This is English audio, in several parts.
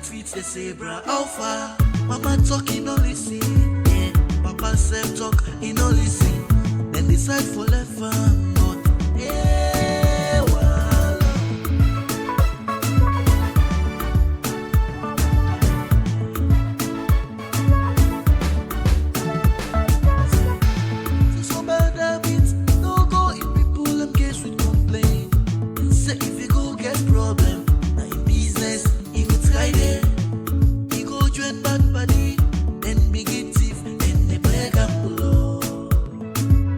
tweets, they say, bruh, how far? Mama talking, no listen. Yeah. Papa self talk, he no listen. Then decide for left hand, but yeah, well. So bad habits, no go in people, them case with complain. Say if you go get problem, now in business, you go try there. You go join bad body, then big it thief, then they play gamble.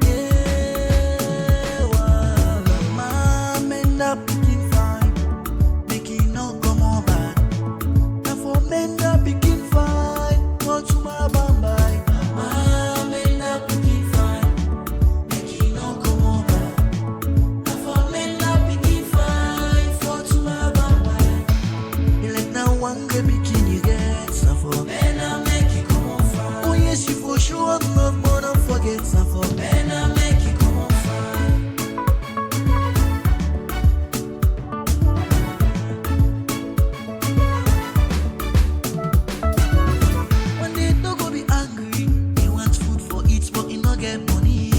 Yeah, well, mom end up picking fine, making no come on bad. Now for men that picking fine, go to my bambai. Mom end up picking fine, making no come on bad. Now for men that picking fine, for to my bambai. You let now one get picking you get stuff for. Men I make it come on fine. Oh yes, you for sure love more than forget stuff for. Men I make it come on fine. One day no go be angry. He want food for eat, but he no get money.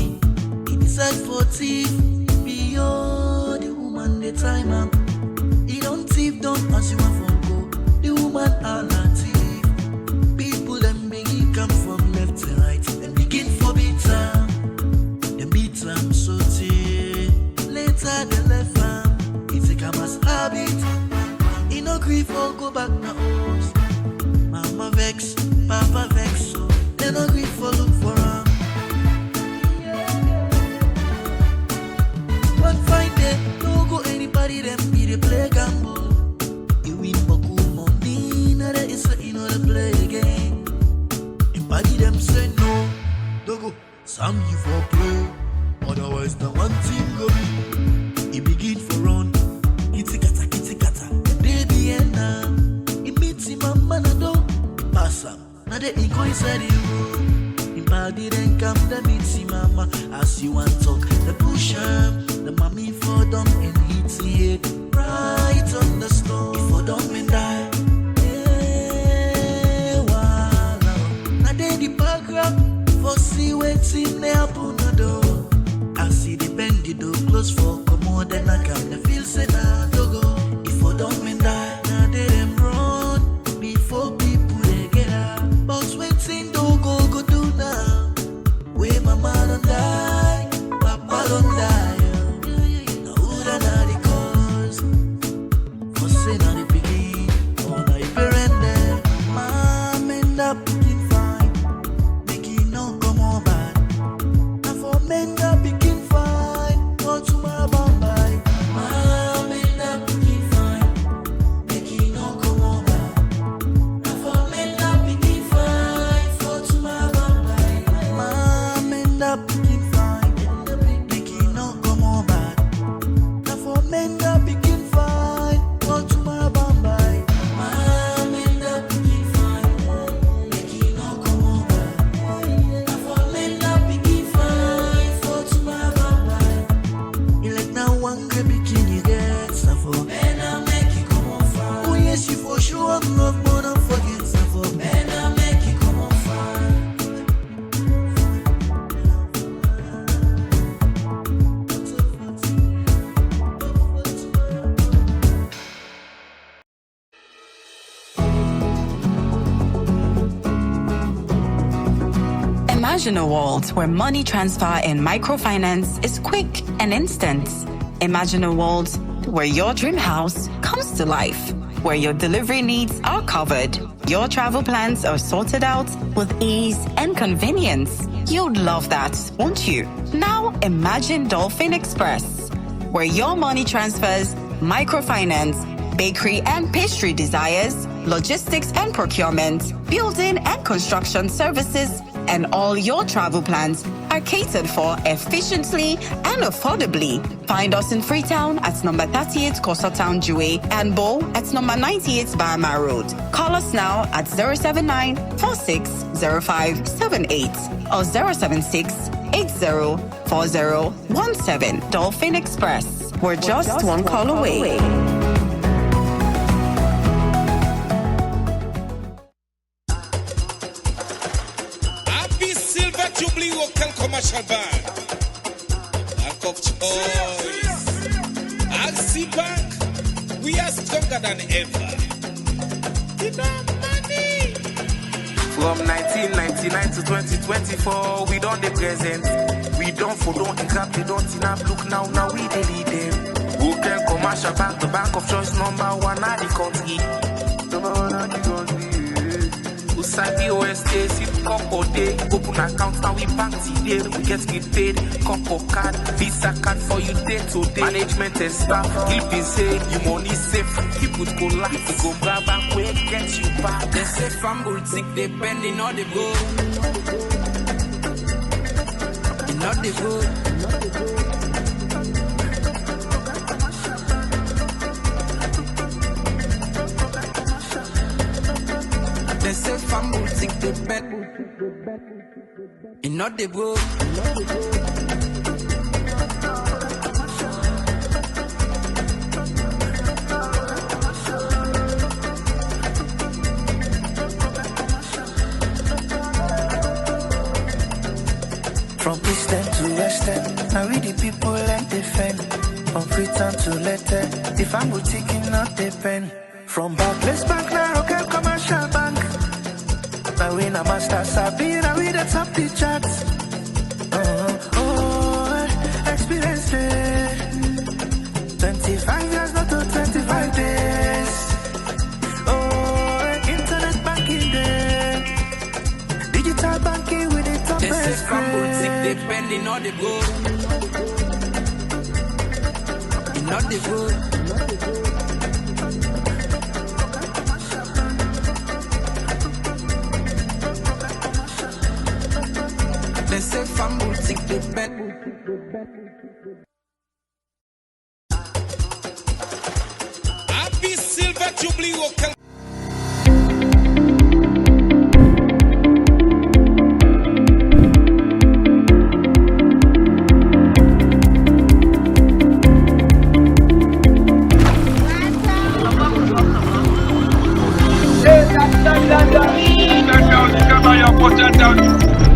He decide for thief. Be the woman the time am. He don't thief, don't as you want for go. The woman are not thief. People them begin come from left to right. Them begin for beat am. Them beat am so till later they left am. He take am as habit. He no grief or go back na house. Mama vex, Papa vex, so they no grief for look for am. One fine day, no go anybody them be the play gamble. You win boku money, now there is a you know the play again. Anybody them say no, don't go. Some you for play, otherwise the one thing go be. He begin for run, kitty kata, the baby and now. He meets him a man a do, pass him. Now they he go inside the room. Him body then come the meet him mama. As you want talk, the push him. The mommy for them and hits it right on the stone. If for them and die, yeah, wow. Now they the paragraph for see waiting there upon the door. I see the bend the door close for come on, then I come the feel say nah to go. If for them and die, now they them run before people they get out. But waiting don't go do now. Where mama don't die, papa don't die. Imagine a world where money transfer and microfinance is quick and instant. Imagine a world where your dream house comes to life, where your delivery needs are covered, your travel plans are sorted out with ease and convenience. You'd love that, won't you? Now imagine Dolphin Express, where your money transfers, microfinance, bakery and pastry desires, logistics and procurement, building and construction services, and all your travel plans are catered for efficiently and affordably. Find us in Freetown at number 38 Coastal Town Jue and Bo at number 98 Bahama Road. Call us now at 079-460578 or 076-804017. Dolphin Express. We're just one call away. commercial bank. Bank of choice. Axi Bank, we are stronger than ever. Enough money. From 1999 to 2024, we don't the present. We don't for don't grab, they don't enough. Look now we they lead them. Who can commercial bank, the bank of choice number one at the country. Number one at the country. Usabi OSA, sit Coco Day, open account now we bank today, we get paid, Coco card, Visa card for you day to day. Management and staff, keep it safe, you money safe, keep it go life, you go grab and we get you back. They say from boutique, they bending all the go. Not the good. They say family think they bet. And not the good. From eastern to western, now we the people and defend. From Freetown to letter, if I'm boutique, not depend. From Barclays Bank, now Rocket Commercial Bank. Now we na master sabi, now we the top the charts. Experience day. 25 years, not to 25 days. Internet banking day. Digital banking with the top best. They say from boutique, they bending all the go. Not the good. They say from boutique, they bet. Happy Silver Jubilee Worker.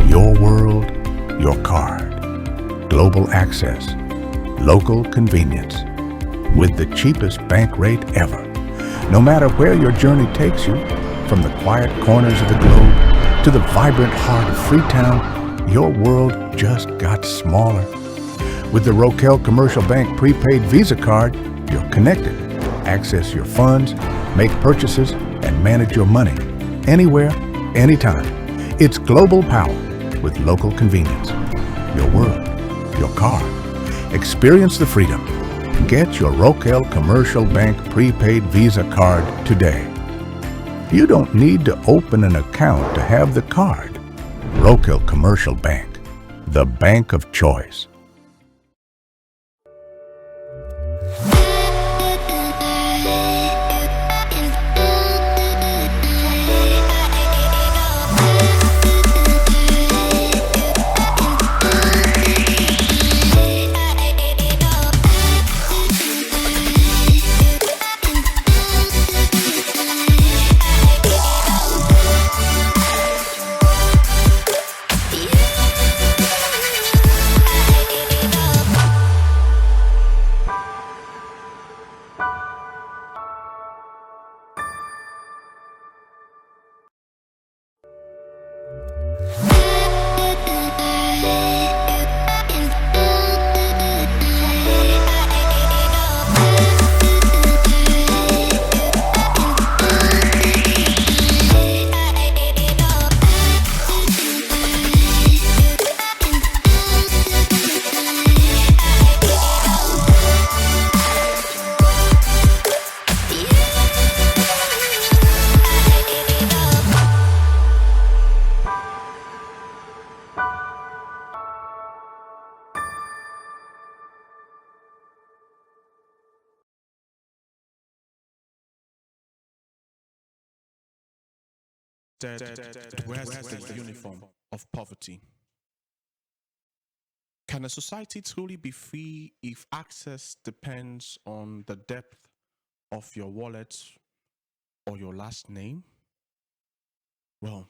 Your world, your card. Global access. Local convenience. With the cheapest bank rate ever. No matter where your journey takes you, from the quiet corners of the globe to the vibrant heart of Freetown, your world just got smaller. With the Rokel Commercial Bank prepaid Visa card, you're connected. Access your funds, make purchases, and manage your money. Anywhere, anytime. It's global power with local convenience. Your world, your car. Experience the freedom. Get your Rokel Commercial Bank prepaid Visa card today. You don't need to open an account to have the card. Rokel Commercial Bank, the bank of choice. Wears the uniform of poverty. Can a society truly be free if access depends on the depth of your wallet or your last name? Well,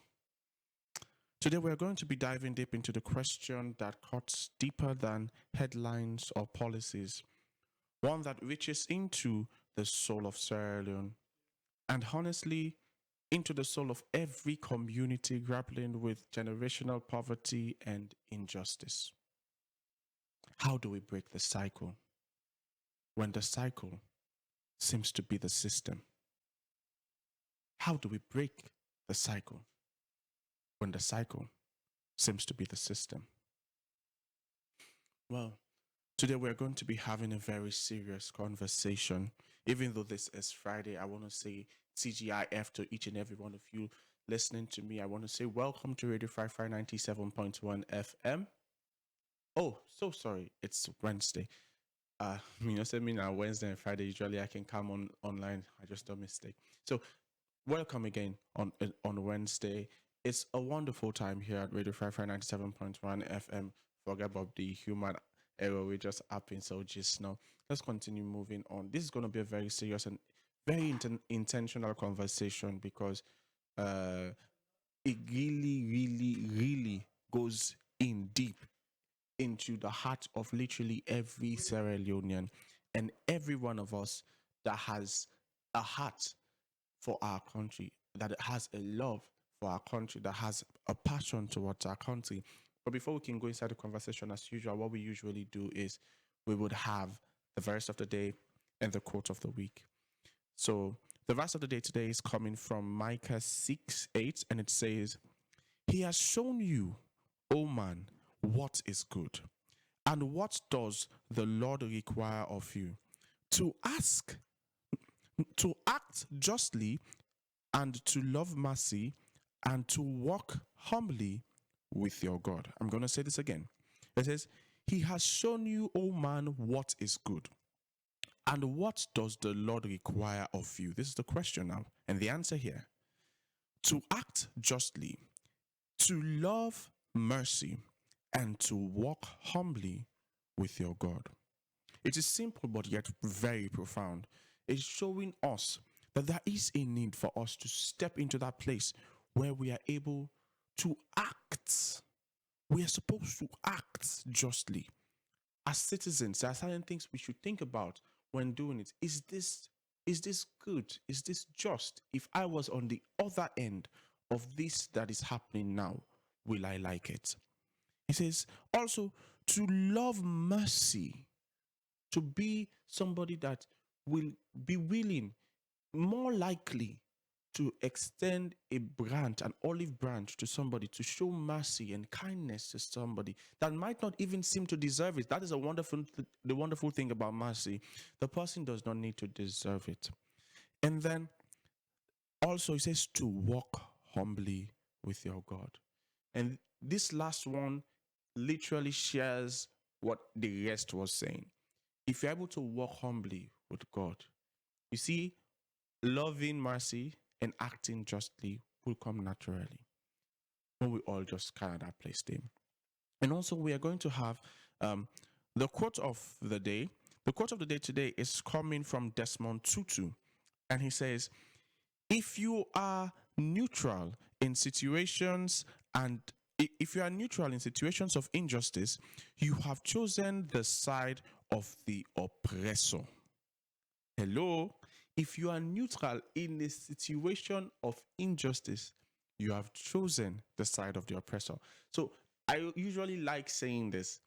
Today, we're going to be diving deep into the question that cuts deeper than headlines or policies, one that reaches into the soul of Sierra Leone and honestly, into the soul of every community grappling with generational poverty and injustice. How do we break the cycle when the cycle seems to be the system? How do we break the cycle when the cycle seems to be the system? Well, today we're going to be having a very serious conversation. Even though this is Friday, I want to say TGIF to each and every one of you listening to me. I want to say welcome to Radio 97.1 FM. Oh, so sorry. It's Wednesday. Send me now Wednesday and Friday. Usually I can come on online. I just do a mistake. So welcome again on Wednesday. It's a wonderful time here at Radio 97.1 FM. Forget about the human error. We're just upping, so just now. Let's continue moving on. This is going to be a very serious and very intentional conversation because it really goes in deep into the heart of literally every Sierra Leonean and every one of us that has a heart for our country, that has a love for our country, that has a passion towards our country. But before we can go inside the conversation, as usual, what we usually do is we would have the verse of the day and the quote of the week. So the verse of the day today is coming from Micah 6:8, and it says, "He has shown you, O man, what is good. And what does the Lord require of you? To act justly, and to love mercy, and to walk humbly with your God." I'm going to say this again. It says, "He has shown you, O man, what is good. And what does the Lord require of you?" This is the question now. And the answer here: to act justly, to love mercy, and to walk humbly with your God. It is simple but yet very profound. It's showing us that there is a need for us to step into that place where we are able to act. We are supposed to act justly. As citizens, there are certain things we should think about when doing it. Is this good? Is this just? If I was on the other end of this that is happening now, will I like it? He says also to love mercy, to be somebody that will be willing, more likely, to extend a branch, an olive branch to somebody, to show mercy and kindness to somebody that might not even seem to deserve it. That is the wonderful thing about mercy. The person does not need to deserve it. And then also he says to walk humbly with your God. And this last one literally shares what the rest was saying. If you're able to walk humbly with God, you see, loving mercy and acting justly will come naturally when we all just kind of that place there. And also we are going to have the quote of the day. The quote of the day today is coming from Desmond Tutu. And he says, if you are neutral in situations of injustice, you have chosen the side of the oppressor. Hello? If you are neutral in a situation of injustice, you have chosen the side of the oppressor. So I usually like saying this.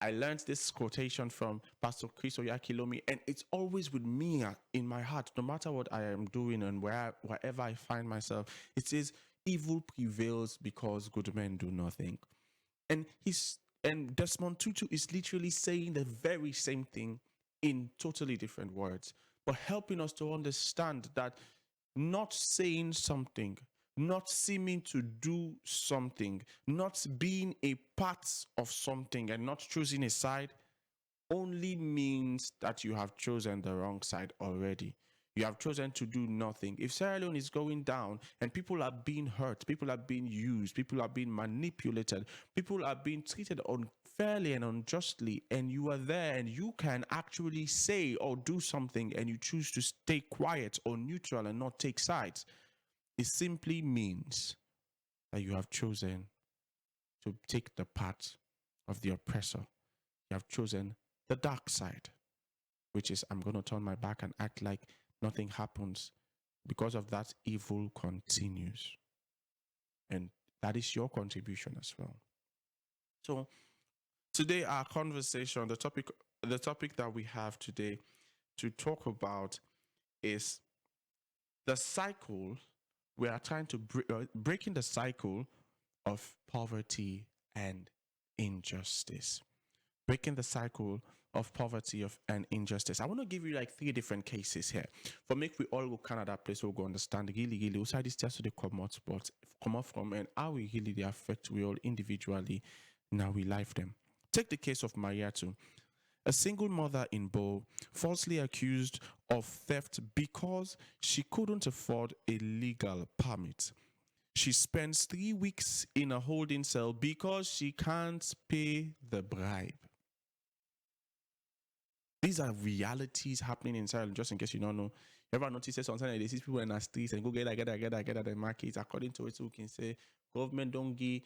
I learned this quotation from Pastor Chris Oyakilomi, and it's always with me in my heart, no matter what I am doing and wherever I find myself. It says, evil prevails because good men do nothing. And Desmond Tutu is literally saying the very same thing in totally different words, but helping us to understand that not saying something, not seeming to do something, not being a part of something and not choosing a side only means that you have chosen the wrong side already. You have chosen to do nothing. If Sierra Leone is going down and people are being hurt, people are being used, people are being manipulated, people are being treated unfairly and unjustly, and you are there and you can actually say or do something and you choose to stay quiet or neutral and not take sides, it simply means that you have chosen to take the part of the oppressor. You have chosen the dark side, which is I'm going to turn my back and act like nothing happens. Because of that, evil continues. And that is your contribution as well. So today our conversation, the topic that we have today to talk about is the cycle. We are trying to breaking the cycle of poverty and injustice. Breaking the cycle of poverty and injustice. I want to give you like 3 different cases here. For make we all go Canada place, we'll go understand really outside this just to the come out from and how we really they affect we all individually. Now we life them. Take the case of Mariatu, a single mother in Bo, falsely accused of theft because she couldn't afford a legal permit. She spends 3 weeks in a holding cell because she can't pay the bribe. These are realities happening in Ireland, just in case you don't know. You ever notice that sometimes they see people in the streets and go get the markets. According to it, we can say government don't give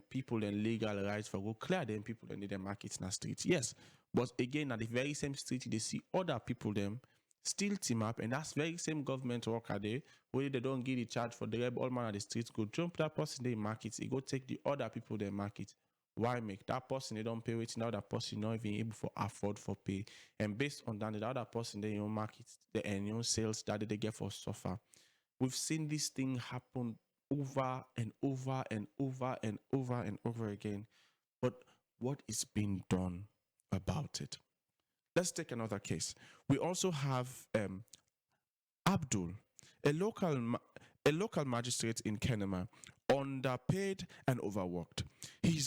people and legal rights for go clear them people and the markets in the streets. Yes, but again, at the very same street, they see other people them still team up, and that's very same government worker there where they don't give the charge for the all man at the streets go jump that person in the markets, it go take the other people their market. Why make that person they don't pay it now that person not even able to afford for pay, and based on that the other person they own market and your sales that they get for suffer. We've seen this thing happen over and over and over and over and over again, but what is being done about it? Let's take another case. We also have Abdul, a local magistrate in Kenema, underpaid and overworked. He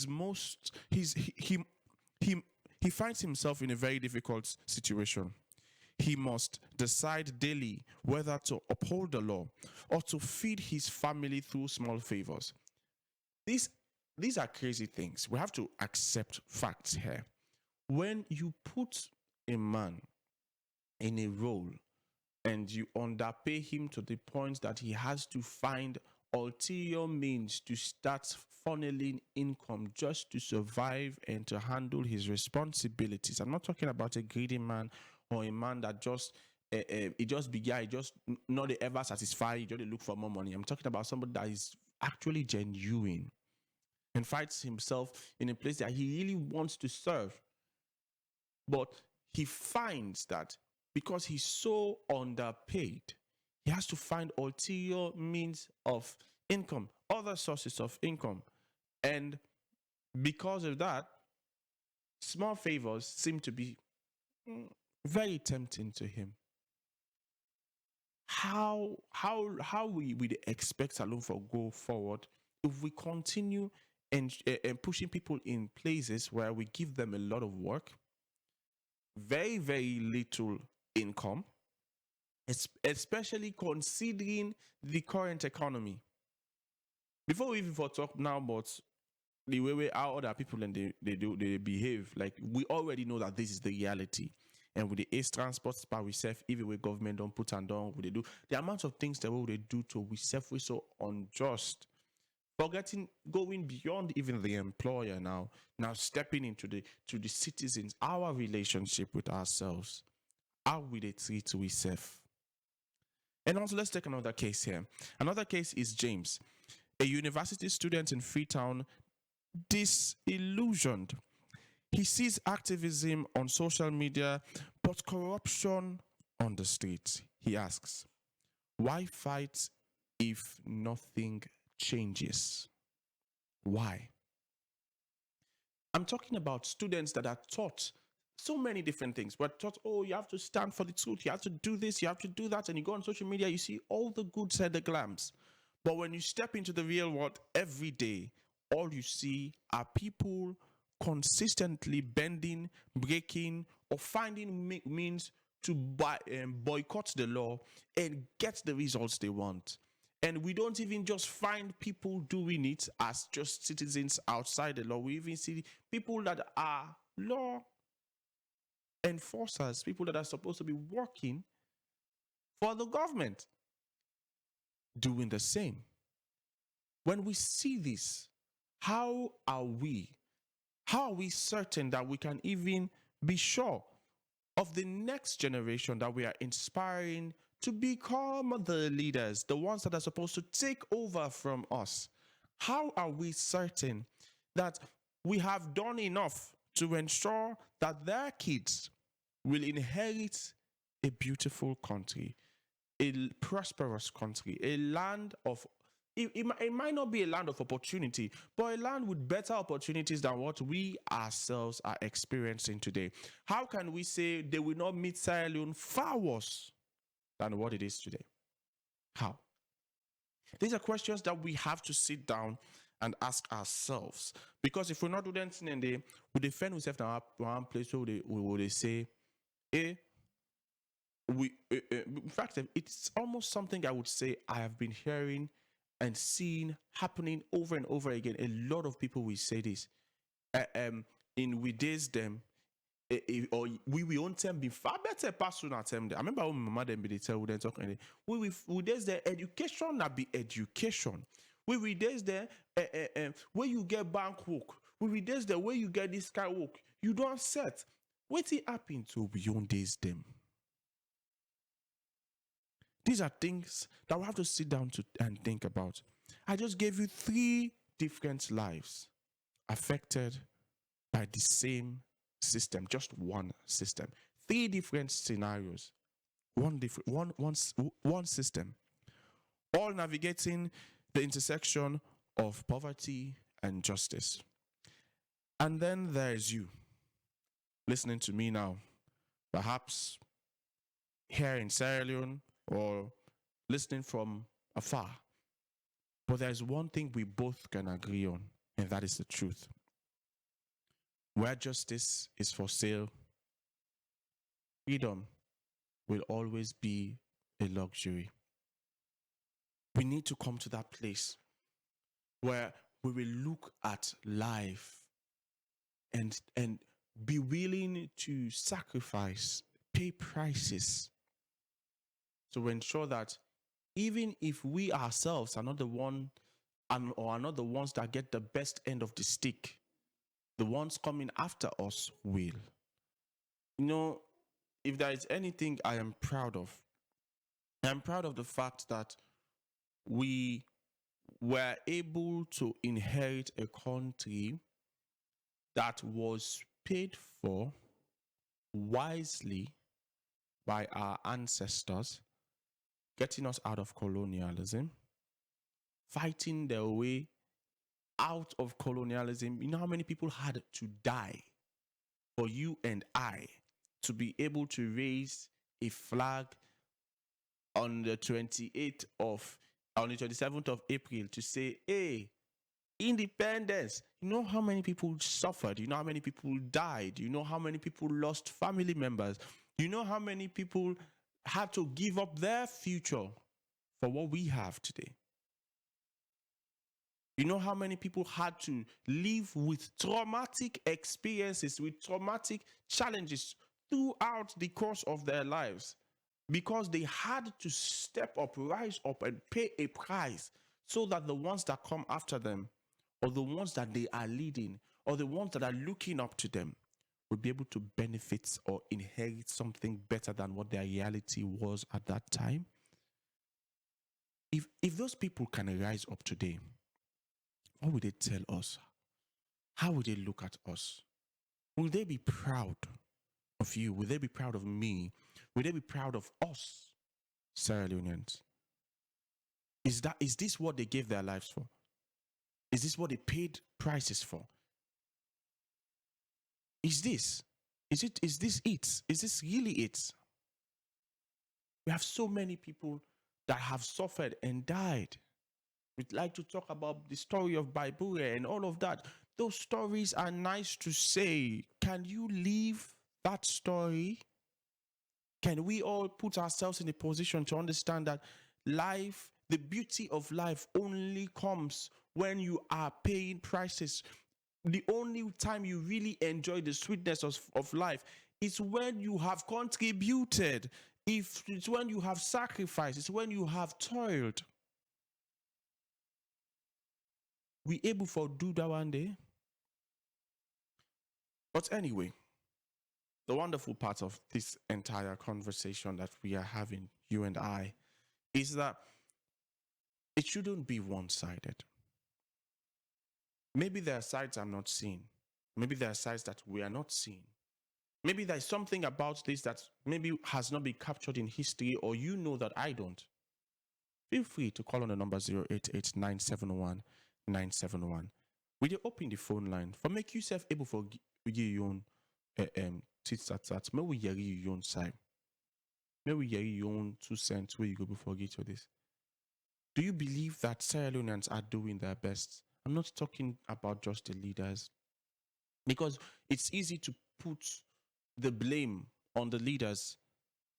finds himself in a very difficult situation. He must decide daily whether to uphold the law or to feed his family through small favors. These are crazy things. We have to accept facts here. When you put a man in a role and you underpay him to the point that he has to find ulterior means to start funneling income just to survive and to handle his responsibilities. I'm not talking about a greedy man or a man that just he just began, he just not ever satisfied, he just look for more money. I'm talking about somebody that is actually genuine and finds himself in a place that he really wants to serve. But he finds that because he's so underpaid, he has to find ulterior means of income, other sources of income. And because of that, small favors seem to be very tempting to him. How we expect Salon for go forward if we continue and pushing people in places where we give them a lot of work, very, very little income, especially considering the current economy. Before we even talk now about the way how other people and they behave, like we already know that this is the reality. And with the ace transport spa we serve, even with government don't put and down, what they do, the amount of things that they do to we serve we so unjust. Forgetting going beyond even the employer now stepping into the citizens, our relationship with ourselves. How will they treat we serve? And also let's take another case here. Another case is James, a university student in Freetown, disillusioned. He sees activism on social media, but corruption on the streets. He asks, why fight if nothing changes? Why? I'm talking about students that are taught so many different things. We're taught, oh, you have to stand for the truth, you have to do this, you have to do that, and you go on social media, you see all the good side, the glams. But when you step into the real world every day, all you see are people consistently bending, breaking, or finding means to boycott the law and get the results they want. And we don't even just find people doing it as just citizens outside the law. We even see people that are law enforcers, people that are supposed to be working for the government, doing the same. When we see this, How are we? How are we certain that we can even be sure of the next generation that we are inspiring to become the leaders, the ones that are supposed to take over from us? How are we certain that we have done enough to ensure that their kids will inherit a beautiful country, a prosperous country, a land of it might not be a land of opportunity, but a land with better opportunities than what we ourselves are experiencing today? How can we say they will not meet Sierra Leone far worse than what it is today? How? These are questions that we have to sit down and ask ourselves. Because if we're not doing anything, and we defend ourselves in our place where they say, in fact, it's almost something I would say I have been hearing and seeing happening over and over again. A lot of people will say this. In we days them, or we own them be far better person at them. I remember when my mother be tell them talking. We days the education na be education. We days there where you get bank work. We days there where you get this kind of work. You don't set. What's it happen to beyond days them? These are things that we have to sit down and think about. I just gave you 3 different lives affected by the same system, just one system. 3 different scenarios, one system, all navigating the intersection of poverty and justice. And then there's you, listening to me now, perhaps here in Sierra Leone, or listening from afar. But there's one thing we both can agree on, and that is the truth. Where justice is for sale, freedom will always be a luxury. We need to come to that place where we will look at life and be willing to sacrifice, pay prices, to ensure that even if we ourselves are not the one or are not the ones that get the best end of the stick, the ones coming after us will. You know, if there is anything I am proud of, I'm proud of the fact that we were able to inherit a country that was paid for wisely by our ancestors, getting us out of colonialism, fighting their way out of colonialism. You know how many people had to die for you and I to be able to raise a flag on the 27th of April to say, hey, independence. You know how many people suffered? You know how many people died? You know how many people lost family members? You know how many people had to give up their future for what we have today? You know how many people had to live with traumatic experiences, with traumatic challenges throughout the course of their lives, because they had to step up, rise up, and pay a price so that the ones that come after them, or the ones that they are leading, or the ones that are looking up to them, will be able to benefit or inherit something better than what their reality was at that time. If those people can rise up today, what will they tell us? How will they look at us? Will they be proud of you? Will they be proud of me? Will they be proud of us, Sierra Leoneans? Is this what they gave their lives for? Is this what they paid prices for? Is this it? Is this really it? We have so many people that have suffered and died. We'd like to talk about the story of Bible and all of that. Those stories are nice to say. Can you live that story? Can we all put ourselves in a position to understand that life, the beauty of life only comes when you are paying prices? The only time you really enjoy the sweetness of life is when you have contributed. If it's when you have sacrificed, it's when you have toiled. We able for do that one day. But anyway, the wonderful part of this entire conversation that we are having, you and I, is that it shouldn't be one-sided. Maybe there are sides I'm not seeing. Maybe there are sides that we are not seeing. Maybe there's something about this that maybe has not been captured in history, or you know that I don't. Feel free to call on the number 088-971-971. We open the phone line for make yourself able for your own tit-tat-tat. May we hear your own side. May we hear your own 2 cents where you go before get to this. Do you believe that Sierra Leoneans are doing their best? I'm not talking about just the leaders, because it's easy to put the blame on the leaders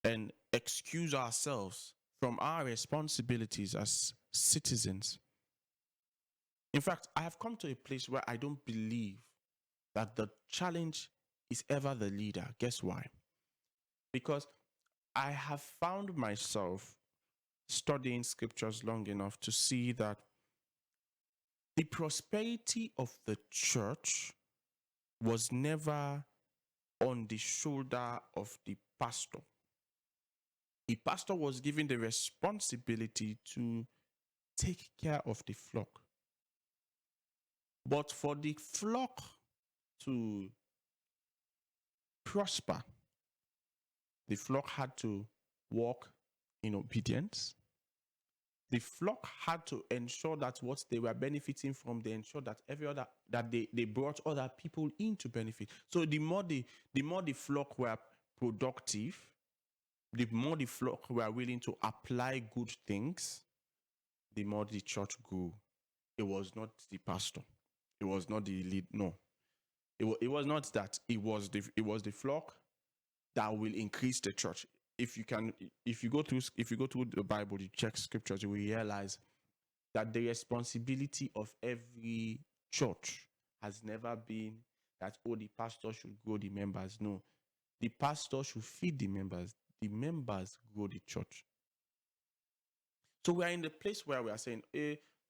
and excuse ourselves from our responsibilities as citizens. In fact, I have come to a place where I don't believe that the challenge is ever the leader. Guess why? Because I have found myself studying scriptures long enough to see that the prosperity of the church was never on the shoulder of the pastor. The pastor was given the responsibility to take care of the flock. But for the flock to prosper, the flock had to walk in obedience. The flock had to ensure that what they were benefiting from, they ensured that they brought other people in to benefit. So the more the flock were productive, the more the flock were willing to apply good things, the more the church grew. It was not the pastor. It was not the lead. No. It was not that. It was the flock that will increase the church. If you go through the Bible, you check scriptures, you will realize that the responsibility of every church has never been that, oh, the pastor should grow the members. No, the pastor should feed the members grow the church. So we are in the place where we are saying,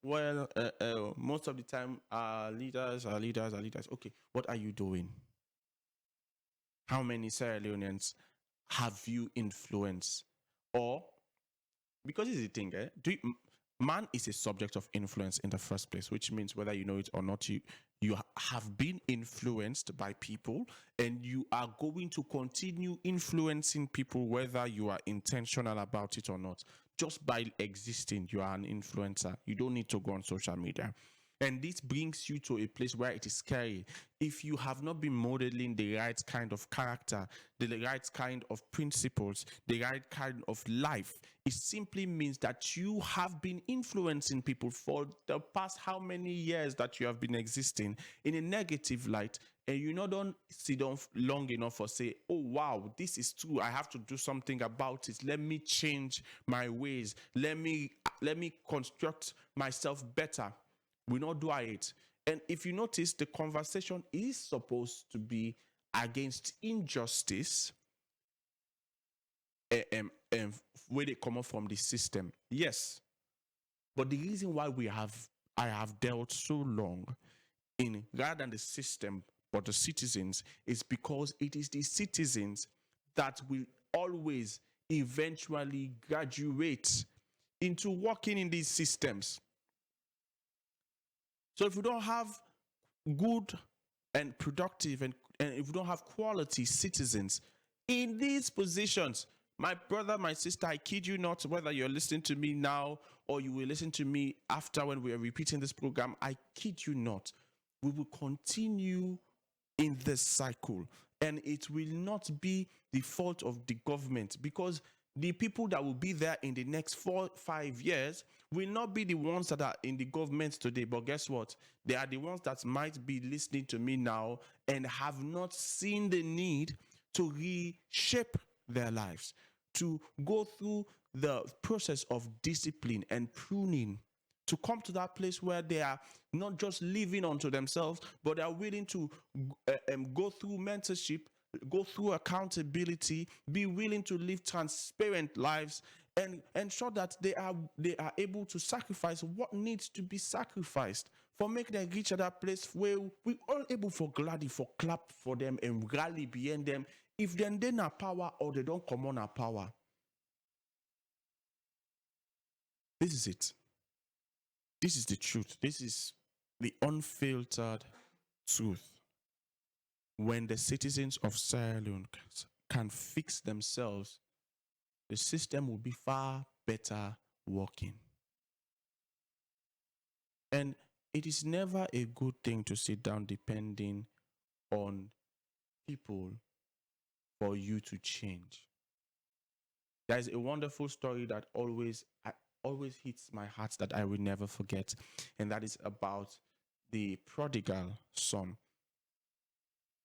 most of the time our leaders. Okay, what are you doing? How many Sierra Leoneans have you influenced? Or, because it's the thing, man is a subject of influence in the first place, which means whether you know it or not, you have been influenced by people, and you are going to continue influencing people whether you are intentional about it or not. Just by existing, you are an influencer. You don't need to go on social media. And this brings you to a place where it is scary. If you have not been modeling the right kind of character, the right kind of principles, the right kind of life, it simply means that you have been influencing people for the past how many years that you have been existing in a negative light. And you don't sit down long enough for say, oh, wow, this is true. I have to do something about it. Let me change my ways. Let me construct myself better. We not do it. And if you notice, the conversation is supposed to be against injustice, where they come up from the system. Yes. But the reason why I have dealt so long in rather than the system, but the citizens, is because it is the citizens that will always eventually graduate into working in these systems. So if we don't have good and productive and if we don't have quality citizens in these positions, my brother, my sister, I kid you not, whether you're listening to me now or you will listen to me after when we are repeating this program, I kid you not, we will continue in this cycle, and it will not be the fault of the government, because the people that will be there in the next 4-5 years will not be the ones that are in the government today. But guess what? They are the ones that might be listening to me now and have not seen the need to reshape their lives, to go through the process of discipline and pruning, to come to that place where they are not just living unto themselves, but are willing to go through mentorship, go through accountability, be willing to live transparent lives, and ensure that they are able to sacrifice what needs to be sacrificed for make them reach that place where we all able for gladly for clap for them and rally behind them. If then they not power or they don't come on our power. This is it. This is the truth. This is the unfiltered truth. When the citizens of Sierra Leone can fix themselves, the system will be far better working. And it is never a good thing to sit down depending on people for you to change. There is a wonderful story that always hits my heart that I will never forget, and that is about the prodigal son.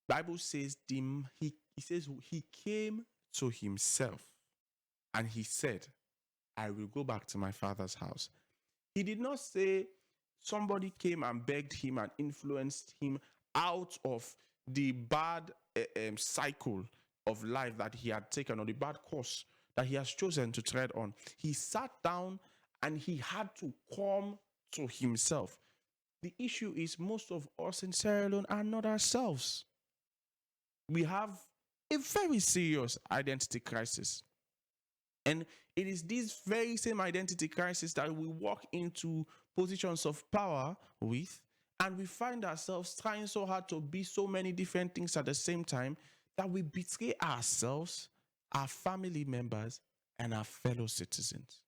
Bible says he says he came to himself and he said, I will go back to my father's house. He did not say somebody came and begged him and influenced him out of the bad cycle of life that he had taken, or the bad course that he has chosen to tread on. He sat down and he had to come to himself. The issue is most of us in Sierra Leone are not ourselves. We have a very serious identity crisis. And it is this very same identity crisis that we walk into positions of power with, and we find ourselves trying so hard to be so many different things at the same time that we betray ourselves, our family members, and our fellow citizens.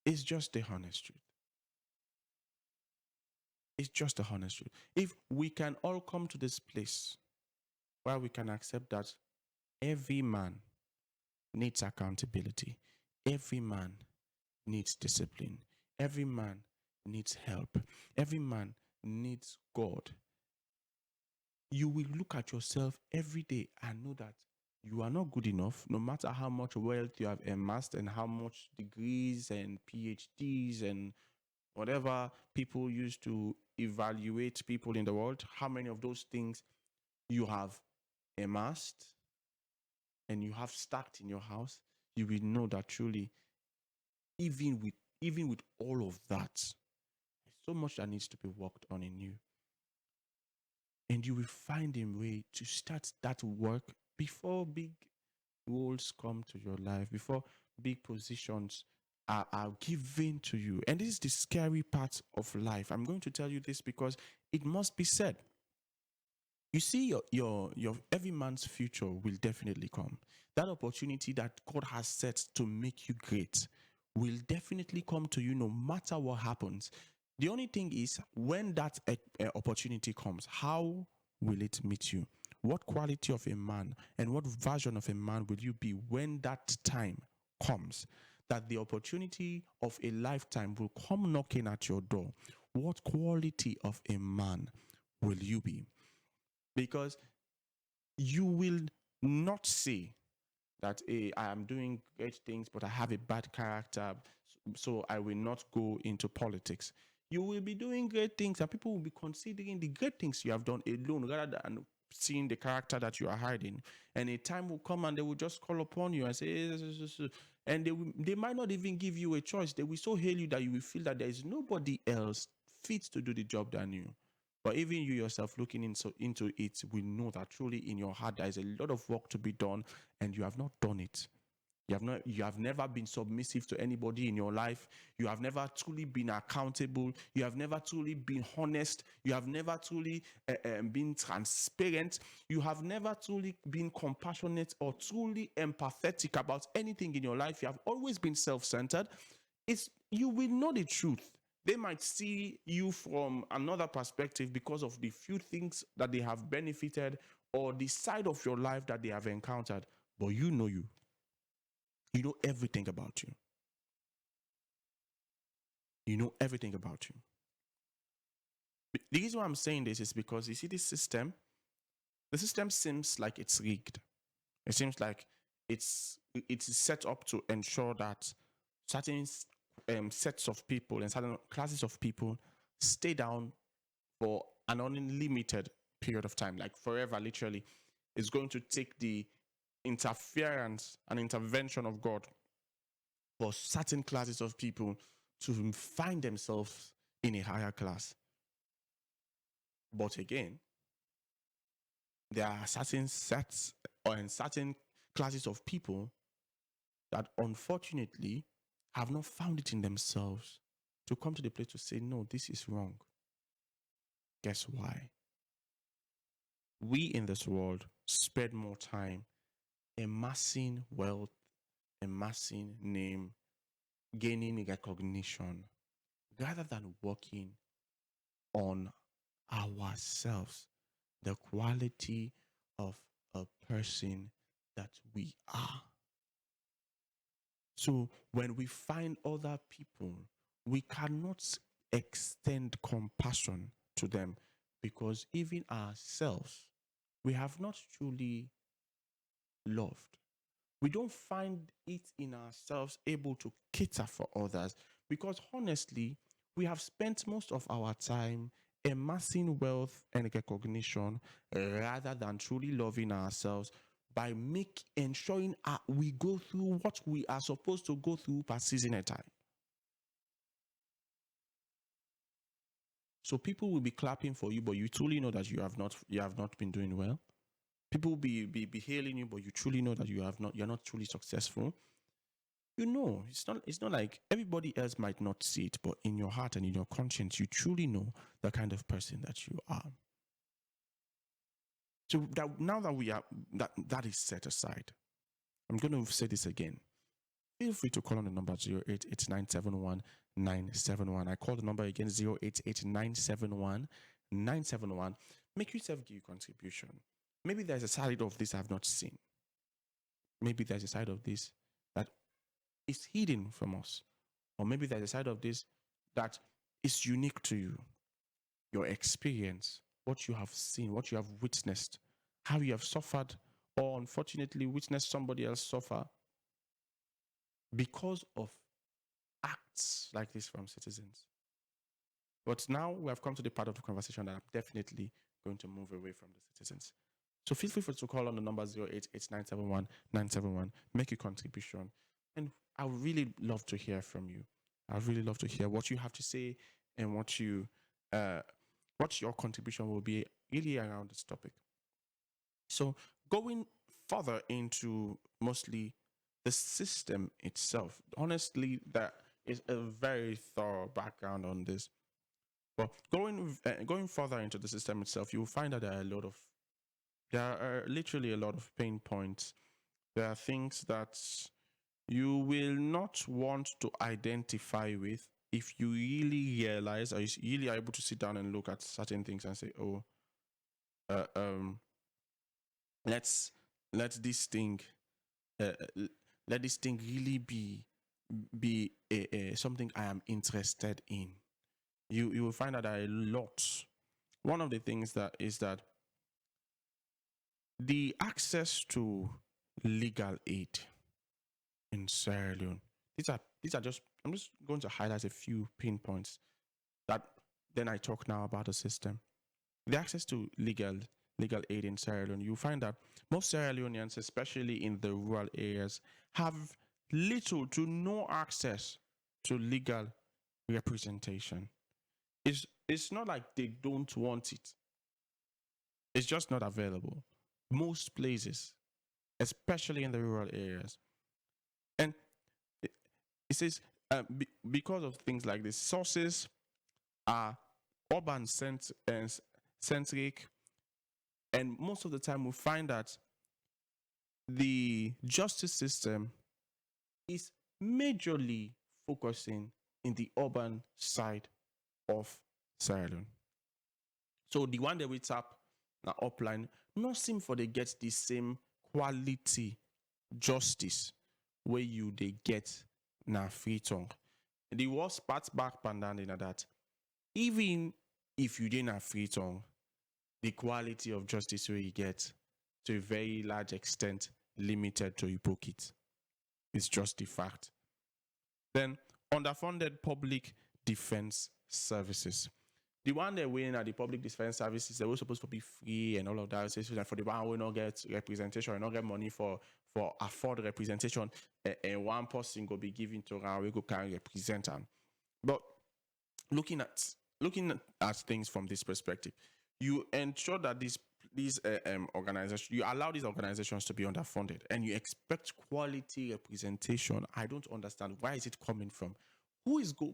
It's just the honest truth. It's just the honest truth. If we can all come to this place where we can accept that every man needs accountability, every man needs discipline, every man needs help, every man needs God, you will look at yourself every day and know that you are not good enough, no matter how much wealth you have amassed and how much degrees and PhDs and whatever people use to evaluate people in the world, how many of those things you have amassed and you have stacked in your house, you will know that truly, even with all of that, there's so much that needs to be worked on in you. And you will find a way to start that work before big roles come to your life, before big positions are given to you. And this is the scary part of life. I'm going to tell you this because it must be said. You see, your every man's future will definitely come. That opportunity that God has set to make you great will definitely come to you no matter what happens. The only thing is, when that opportunity comes, how will it meet you? What quality of a man and what version of a man will you be when that time comes? That the opportunity of a lifetime will come knocking at your door. What quality of a man will you be? Because you will not say that, hey, I am doing great things, but I have a bad character, so I will not go into politics. You will be doing great things, and people will be considering the great things you have done alone rather than seeing the character that you are hiding. And a time will come and they will just call upon you and say, and they might not even give you a choice. They will so hail you that you will feel that there is nobody else fit to do the job than you. But even you yourself looking into it will know that truly in your heart there is a lot of work to be done and you have not done it. You have never been submissive to anybody in your life. You have never truly been accountable. You have never truly been honest. You have never truly been transparent. You have never truly been compassionate or truly empathetic about anything in your life. You have always been self-centered. You will know the truth. They might see you from another perspective because of the few things that they have benefited or the side of your life that they have encountered. But you know you. You know everything about you. You know everything about you. The reason why I'm saying this is because you see this system, the system seems like it's rigged. It seems like it's set up to ensure that certain sets of people and certain classes of people stay down for an unlimited period of time, like forever, literally. It's going to take the interference and intervention of God for certain classes of people to find themselves in a higher class. But again, there are certain sets and certain classes of people that unfortunately have not found it in themselves to come to the place to say, no, this is wrong. Guess why? We in this world spend more time amassing wealth, amassing name, gaining recognition, rather than working on ourselves, the quality of a person that we are. So when we find other people, we cannot extend compassion to them because even ourselves, we have not truly loved. We don't find it in ourselves able to cater for others because honestly, we have spent most of our time amassing wealth and recognition rather than truly loving ourselves by ensuring we go through what we are supposed to go through per season at a time. So people will be clapping for you, but you truly know that you have not been doing well. People will be hailing you, but you truly know that you're not truly successful. You know, it's not like everybody else might not see it, but in your heart and in your conscience, you truly know the kind of person that you are. So that now that we are that is set aside, I'm going to say this again. Feel free to call on the number 088971 I call the number again 088971 Make yourself give contribution. Maybe there's a side of this I've not seen. Maybe there's a side of this that is hidden from us. Or maybe there's a side of this that is unique to you. Your experience, what you have seen, what you have witnessed, how you have suffered, or unfortunately witnessed somebody else suffer because of acts like this from citizens. But now we have come to the part of the conversation that I'm definitely going to move away from the citizens. So feel free to call on the number 088971 make a contribution. And I would really love to hear from you. I really love to hear what you have to say and what your contribution will be really around this topic. So going further into mostly the system itself, honestly, that is a very thorough background on this. But going further into the system itself, you will find that there are literally a lot of pain points. There are things that you will not want to identify with if you really realize, or you really are able to sit down and look at certain things and say, oh, let's let this thing really be something I am interested in. You will find that there are a lot. One of the things that is that the access to legal aid in Sierra Leone. These are just, I'm just going to highlight a few pain points that then I talk now about the system. The access to legal aid in Sierra Leone, you find that most Sierra Leoneans, especially in the rural areas, have little to no access to legal representation. It's not like they don't want it. It's just not available. Most places, especially in the rural areas. And it says because of things like this, sources are urban centric, and most of the time we find that the justice system is majorly focusing in the urban side of Sierra Leone. So the one that we tap now upline, not seem for they get the same quality justice where they get na free tongue. The worst part back pandan that even if you didn't have free tongue, the quality of justice where you get to a very large extent limited to your pocket. It's just the fact. Then underfunded public defense services. The one they're winning at the public defense services, they were supposed to be free and all of that. So for the one who not get representation and not get money for afford representation, and one person go be given to around we go can represent them. But looking at things from this perspective, you ensure that these organizations, you allow these organizations to be underfunded, and you expect quality representation. I don't understand, where is it coming from?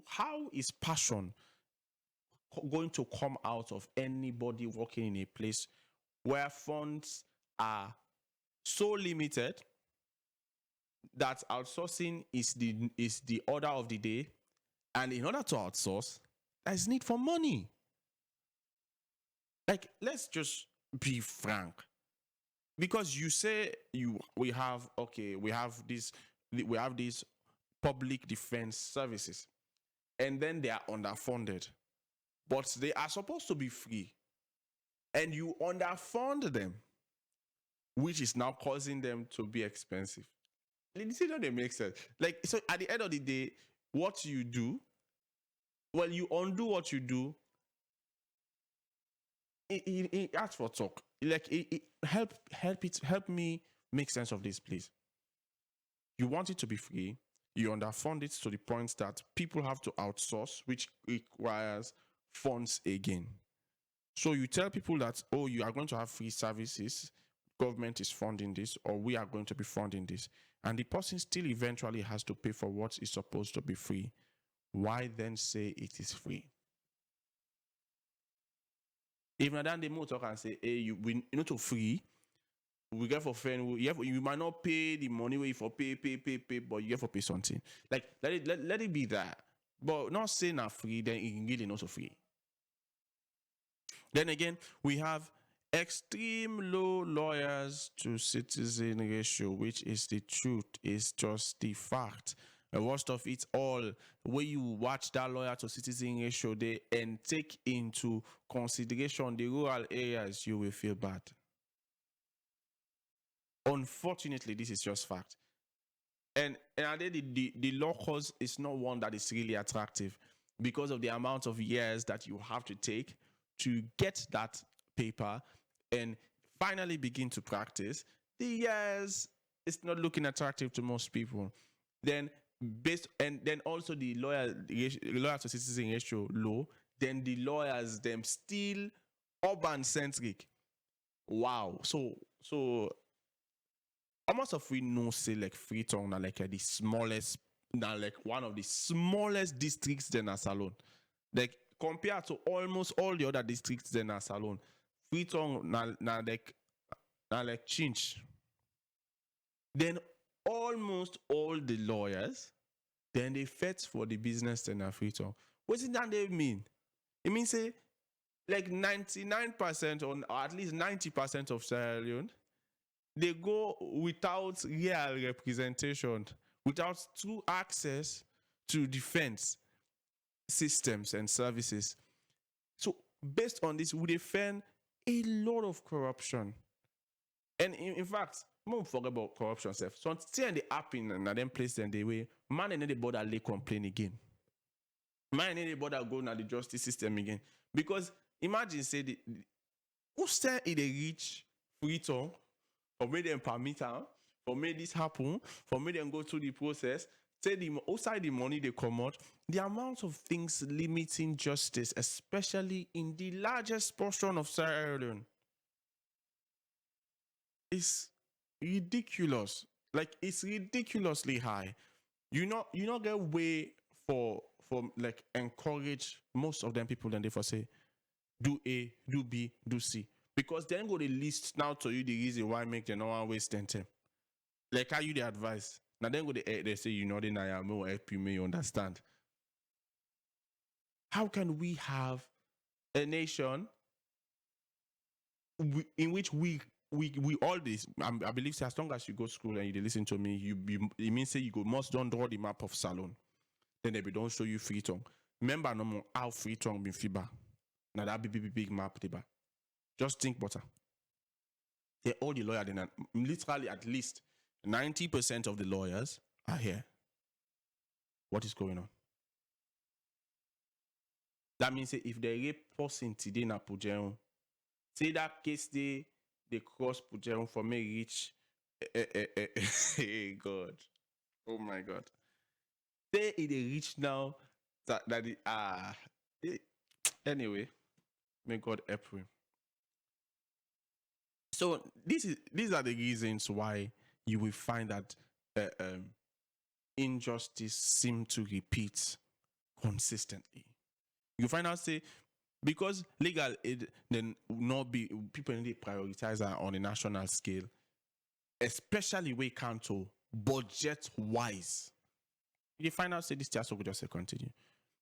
How is passion going to come out of anybody working in a place where funds are so limited that outsourcing is the order of the day, and in order to outsource, there's need for money. Like, let's just be frank, because you say we have these public defense services, and then they are underfunded, but they are supposed to be free, and you underfund them, which is now causing them to be expensive. You see, that make sense. Like, so at the end of the day, what you do, well, you undo what you do. It asks for talk. Like, help me make sense of this, please. You want it to be free. You underfund it to the point that people have to outsource, which requires funds again. So you tell people that, oh, you are going to have free services, government is funding this, or we are going to be funding this, and the person still eventually has to pay for what is supposed to be free. Why then say it is free? Even then, they more talk and say, hey, you know, to free, we get for friend, you might not pay the money where you for pay, but you get for pay something. Like, let it be that. But not saying not free, then it can really not so free. Then again, we have extreme low lawyers to citizen ratio, which is the truth, is just the fact. The worst of it all, when you watch that lawyer to citizen ratio, and take into consideration the rural areas, you will feel bad. Unfortunately, this is just fact. And the law course is not one that is really attractive because of the amount of years that you have to take to get that paper and finally begin to practice. The years, it's not looking attractive to most people. Then also the lawyer to citizen ratio low, then the lawyers them still urban centric. Wow. So almost of we know say like Freetown now like the smallest, now like one of the smallest districts in a salon. Like compared to almost all the other districts in a salon, Freetown now like Chinch. Then almost all the lawyers, then they fight for the business in a Freetown. What does that mean? It means say like 99% or at least 90% of Sierra Leone, they go without real representation, without true access to defense systems and services. So based on this, we defend a lot of corruption. And in fact, don't forget about corruption self. So until they happen and then place them the way, man and the border lay complain again. Man and the border go now the justice system again. Because imagine say who say it they reach Freetown, for me them permit her, for me this happen, for me them go through the process, say the outside the money they come out, the amount of things limiting justice, especially in the largest portion of Sierra Leone, is ridiculous. Like it's ridiculously high. You not get way for like encourage most of them people then they for say do A, do B, do C. Because then go the list now to you the reason why make them no one waste them time. Like how you the advice. Now then go they say you know then I am more help you may understand. How can we have a nation in which we all this, I believe say as long as you go to school and you listen to me, it means say you go must don't draw the map of Salon. Then they don't show you Freetown. Remember no more how Freetown been FIBA. Now that big map deba. Just think better. They all the lawyers, literally at least 90% of the lawyers are here. What is going on? That means say if they rape person today na Pujeron, say that case they cross Pujeron for me reach hey God. Oh my God. Say it they reach now Eh, anyway, may God help you. So these are the reasons why you will find that injustice seem to repeat consistently. You find out say because legal aid then not be people need to prioritize that on a national scale, especially when it comes to budget wise. You find out say this just will just continue.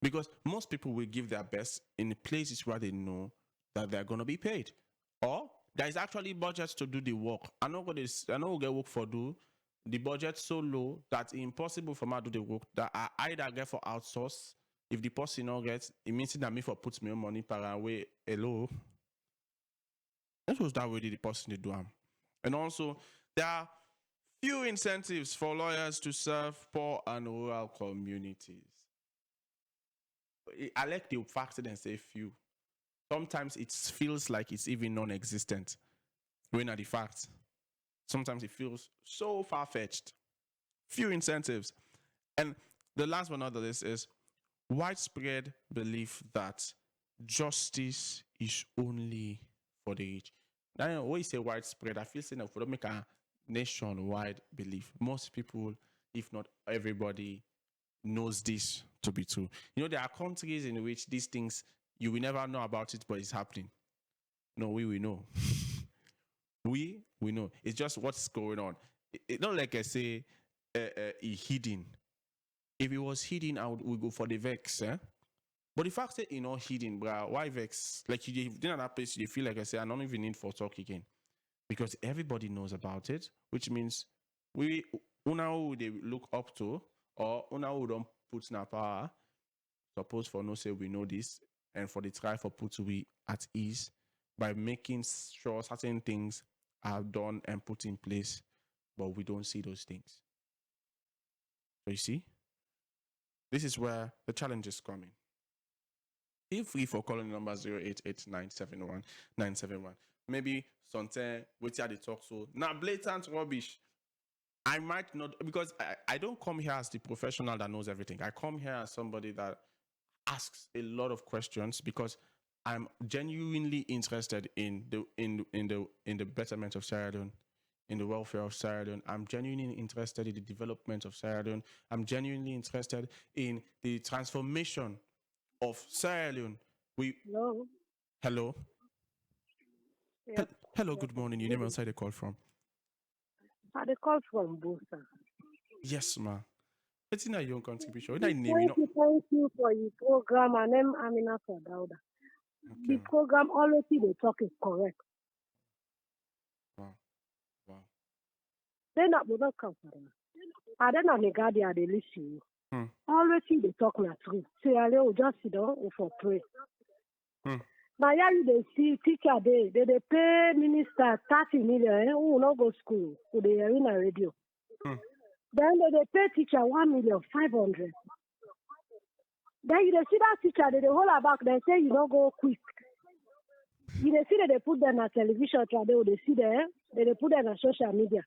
Because most people will give their best in the places where they know that they're gonna be paid. Or there is actually budgets to do the work. I know get work for do the budget so low that it's impossible for me to do the work that I either get for outsource. If the person not gets, it means that me for puts me money per away hello. That was that way the person they do. And also there are few incentives for lawyers to serve poor and rural communities. I like the fact that they say few. Sometimes it feels like it's even non-existent. When are the facts? Sometimes it feels so far-fetched. Few incentives. And the last one of this is widespread belief that justice is only for the rich. Now, when you say widespread, I feel saying that if we don't make a nationwide belief, most people, if not everybody, knows this to be true. You know, there are countries in which these things, you will never know about it, but it's happening. No, we know. we know. It's just what's going on. It's not like I say, it's hidden. If it was hidden, we go for the vex. Eh? But the fact that it's not hidden, bro, why vex? Like you did that place, you feel like I say, I don't even need for talk again. Because everybody knows about it, which means we who they look up to, or who don't put in our power, suppose for no say we know this, and for the try for put to be at ease by making sure certain things are done and put in place, but we don't see those things. So you see, this is where the challenge is coming. Feel free for calling number 088971 Maybe something with they talk so now blatant rubbish. I might not, because I don't come here as the professional that knows everything. I come here as somebody that asks a lot of questions because I'm genuinely interested in the betterment of Sierra Leone, in the welfare of Sierra Leone. I'm genuinely interested in the development of Sierra Leone. I'm genuinely interested in the transformation of Sierra Leone. Hello. Yes. Hello, good morning. Your name outside the call from? The call from Busa. Yes, ma. It's in a young contribution. Thank you for your program. My name is Amina Sadauda. Okay. The program always they talk is correct. Wow. They not come for them. I don't know the guardian they listen. Always they talk na truth. Say I will just sit down for pray. Now yeah, they see teacher they pay minister 30 million who will not go school who they are in a radio. Then they pay teacher 1,500,000. Then you see that teacher they hold her back. They say you don't go quick. You see that they put them on television. They see them. They put them on social media.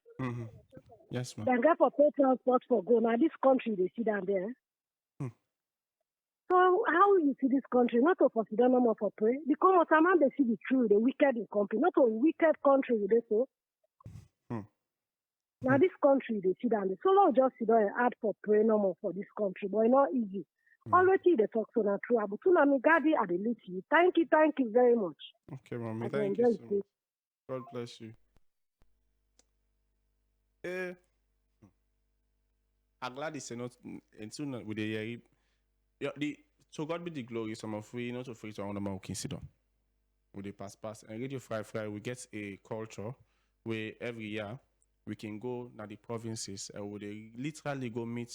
Yes, ma'am. Then get for pay transport for go. Now this country they see down there. So how you see this country? Not to consider no more for pray. Because sometimes they see the truth, the wicked in country. Not a wicked country they so. Now this country they see down there. So long just sit down and add for pray no more for this country. But it's not easy. Already they talk so na true. But tsunami gadi at the list. Thank you very much. Okay, mommy. Thank you so much. God bless you. I'm glad it's not soon with the so God be the glory. Some of we not afraid to own them can sit down with the pass and Radio Fry. We get a culture where every year we can go now the provinces and we literally go meet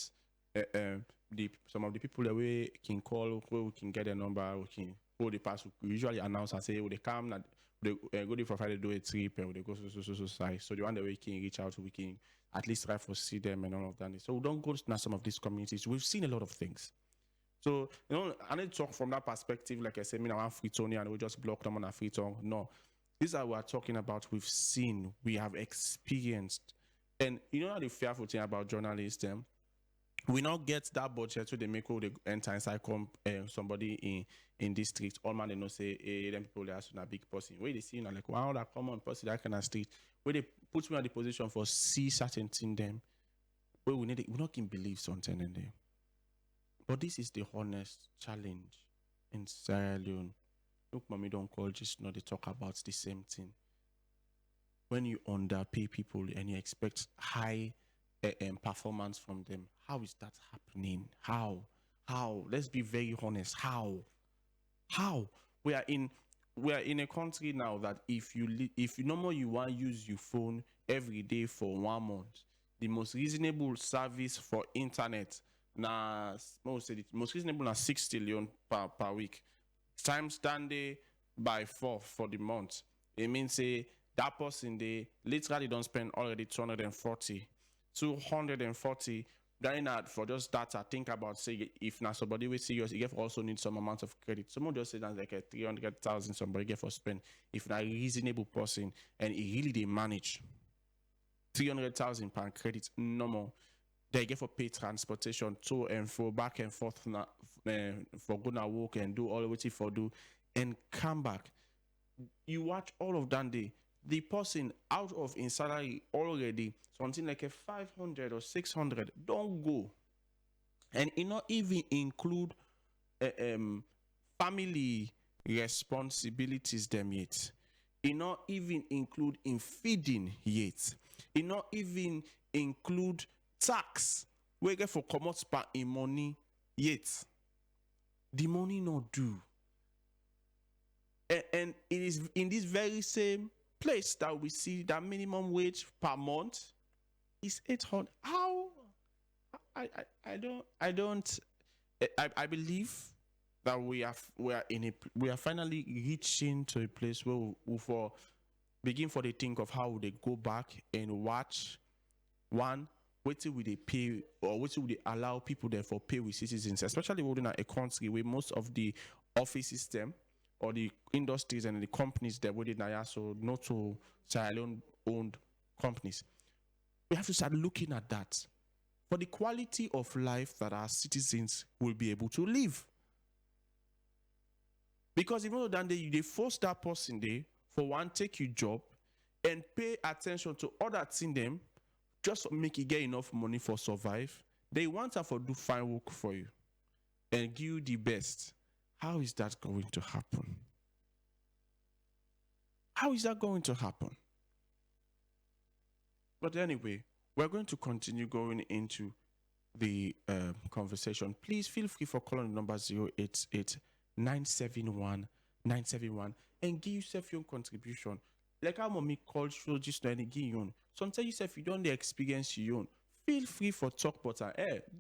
some of the people that we can call, where we can get a number, we can hold the pass. We usually announce and say, they come, they go to Friday do a trip, and they go so side. So the one that we can reach out to, we can at least try to see them and all of that. So we don't go to some of these communities. We've seen a lot of things. So, I need to talk from that perspective. Like I said, I want free Tony and we just block them on a free tongue. No. These are what we're talking about. We've seen, we have experienced. And you know the fearful thing about journalists, We not get that budget so they make all the enter inside somebody in this street. All man they know say them people they ask a big person. Where they see like wow that common person that kind of street. Where they put me in the position for see certain thing them. Where we not can believe something in them. But this is the honest challenge in Sierra Leone. Look, mommy don't call just not they talk about the same thing. When you underpay people and you expect high performance from them, how is that happening? How? Let's be very honest. How? We are in a country now that if you normally you want to use your phone every day for 1 month, the most reasonable service for internet most reasonable na 60 leon per week. Times stand by 4 for the month. It means say that person they literally don't spend already 240 going out for just data. Think about say if now somebody will serious, you also need some amount of credit. Someone just say that's like a 300,000 somebody get for spend. If not a reasonable person and he really they manage 300,000 pound credit no more. They get for pay transportation to and fro, back and forth for gonna walk and do all the way for do and come back. You watch all of that day. The person out of in salary already something like a 500 or 600 don't go, and it not even include family responsibilities them yet. It not even include in feeding yet. It not even include tax we get for come out per in money yet. The money not do, and it is in this very same place that we see that minimum wage per month is 800. How? I believe that we are finally reaching to a place where we for begin for the think of how they go back and watch one what will they pay or what will they allow people there for pay with citizens, especially within a country where most of the office system or the industries and the companies that we did now, so not to Sierra Leone owned companies. We have to start looking at that for the quality of life that our citizens will be able to live. Because even though they force that person there for one take your job and pay attention to other things them just to make you get enough money for survive, they want to do fine work for you and give you the best. How is that going to happen? How is that going to happen? But anyway, we're going to continue going into the conversation. Please feel free for calling the number 088-971-971 and give yourself your contribution. Like how mommy called show just now and give you. Sometimes yourself you don't experience your own. Feel free for talk button.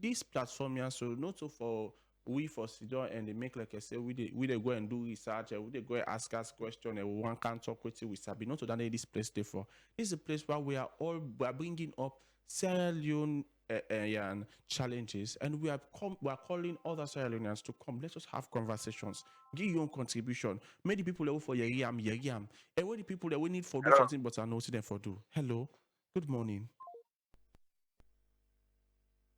This platform here, so not so for we for Sidon and they make like I say we they go and do research and we they go and ask us questions and we can talk with you with Sabi. Not to that this place there for. This is a place where we are bringing up Sierra Leone challenges, and we are calling other Sierra Leoneans to come. Let us have conversations. Give your own contribution. Many people that for yam, and when the people that we need for do something but are not them for do. Hello, good morning.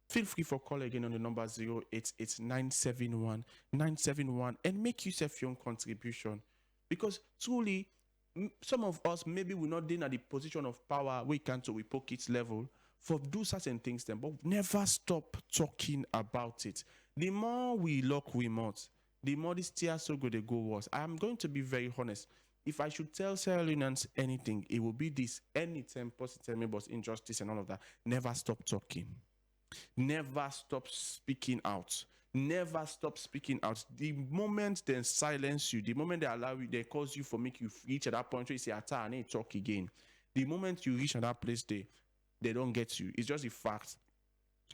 Feel free for call again on the number 088-971-971 and make yourself your own contribution. Because truly, some of us maybe we're not in at the position of power we can to we pockets level for do certain things then, but never stop talking about it. The more we lock we mouth, the more this tear so good they go worse. I'm going to be very honest. If I should tell Sierra Leoneans anything, it will be this: anytime person tell me about injustice and all of that, never stop talking. Never stop speaking out. Never stop speaking out. The moment they silence you, the moment they allow you, they cause you for make you reach at that point where you say, "Ata, I need to talk again." The moment you reach at that place, they don't get you. It's just a fact.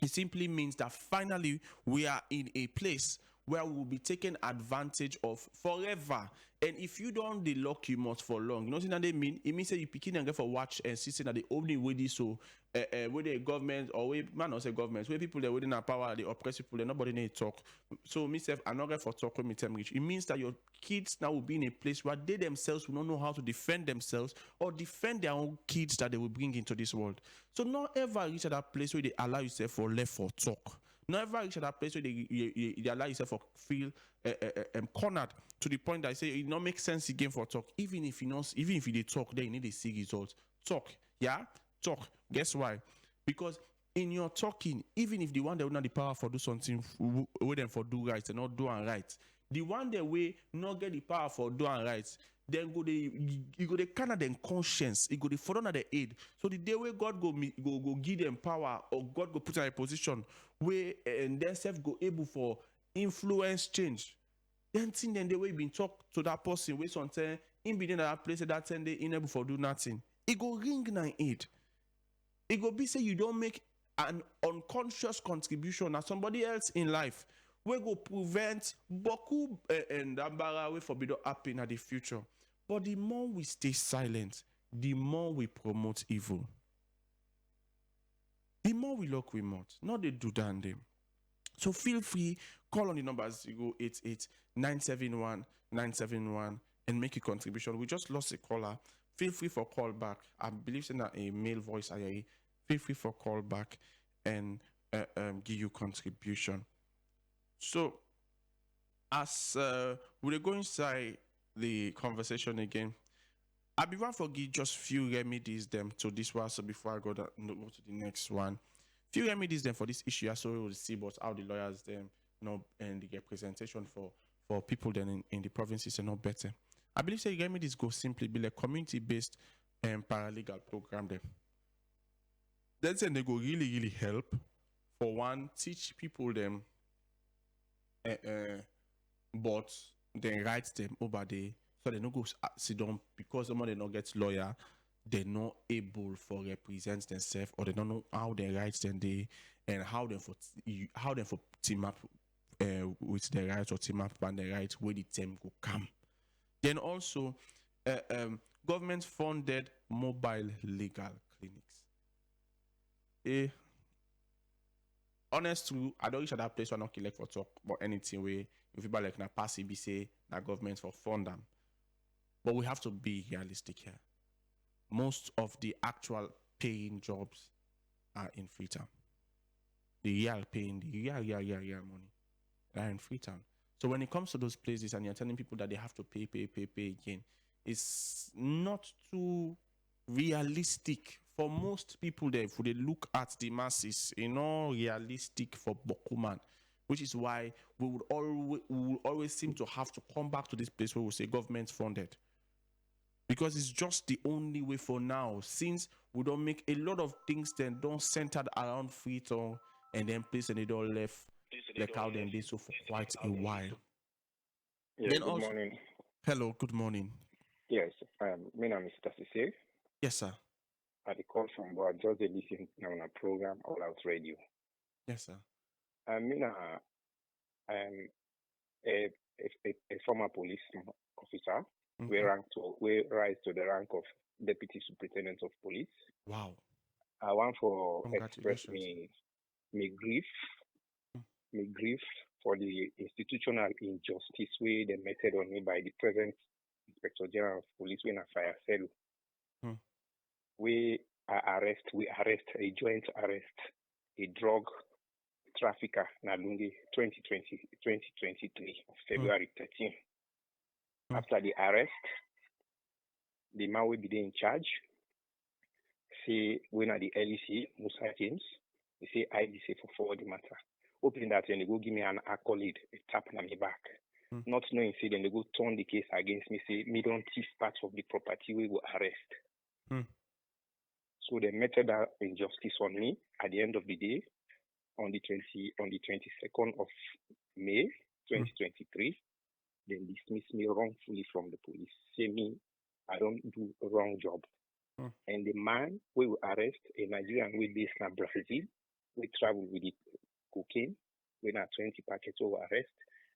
It simply means that finally we are in a place where we will be taken advantage of forever. And if you don't they lock you must for long, you know what they mean? It means that you picking and get for watch and see that the only way this so with the government or we man not say governments where people that within our power they oppress people, nobody need to talk. So myself I'm not for talk with me term rich. It means that your kids now will be in a place where they themselves will not know how to defend themselves or defend their own kids that they will bring into this world. So not ever reach at that place where they allow yourself for left for talk. Never reach that place where you allow yourself to feel cornered to the point that I say it not make sense again for talk. Even if they talk, then you need to see results. Talk, yeah, talk. Guess why? Because in your talking, even if the one that will not the power for do something, wait them for do right and not do and right, the one that way not get the power for do and right, then you go the kind of them conscience, it go the follow the aid. So the day where God go give them power, or God go put in a position where and then self go able for influence change. Then thing then the way been talk to that person where something in between that place that 10 day unable for do nothing. It go ring 9-8. It go be say you don't make an unconscious contribution as somebody else in life. We go prevent boku and ambara way for be to happen at the future. But the more we stay silent, the more we promote evil. The more we look remote, not they do than them. So feel free, call on the numbers. You go 88-971-971 and make a contribution. We just lost a caller. Feel free for call back. I believe in that a male voice. Feel free for call back and give you contribution. So as we're going inside the conversation again, I'll be one for give just few remedies them to this one. So before I go to the next one, few remedies them for this issue. I saw we will see about how the lawyers them and the representation for people then in the provinces are not better. I believe say remedies go simply be like community-based paralegal program them. That's when they go really help. For one, teach people them but then write them over there so they no go sit down because someone they not get lawyer, they're not able for represent themselves, or they don't know how they write them they and how them for team up with the right, or team up and the right where the team go come. Then also government funded mobile legal clinics. Honest true, I don't reach that place where I not collect for talk about anything where if people like na pass be say that government for fund them. But we have to be realistic here. Most of the actual paying jobs are in Freetown. The real paying, the real money are in Freetown. So when it comes to those places and you're telling people that they have to pay again, it's not too realistic for most people there. If they look at the masses, realistic for Bokuman, which is why we will always seem to have to come back to this place where we say government funded, because it's just the only way for now, since we don't make a lot of things then don't centered around Freetown and then place and they don't left like how then they so for quite a while. Yeah, Then good also, morning. hello, good morning. Yes, my name is Mr. Cecil. Yes, sir. I call from Boa, just listen on a program All Out Radio. Yes, sir. I'm a former police officer. Mm-hmm. We rise to the rank of Deputy Superintendent of Police. Wow. I want to express Congratulations. me grief for the institutional injustice way they meted on me by the present Inspector General of Police when I fire cell. We arrest a joint arrest a drug trafficker Nalungi 2023 February 13. After the arrest, the man will be in charge. Say when at the LEC, Musa James, they say IDC for forward the matter. Opening that and they go give me an accolade, a tap on my back. Not knowing, say then they go turn the case against me, say me don't thief parts of the property we will arrest. So they meted that injustice on me at the end of the day, on the 22nd of May 2023. Then dismiss me wrongfully from the police. Say me, I don't do a wrong job. And the man we will arrest, a Nigerian we based in Brazil, we travel with the cocaine, we na 20 packets of arrest,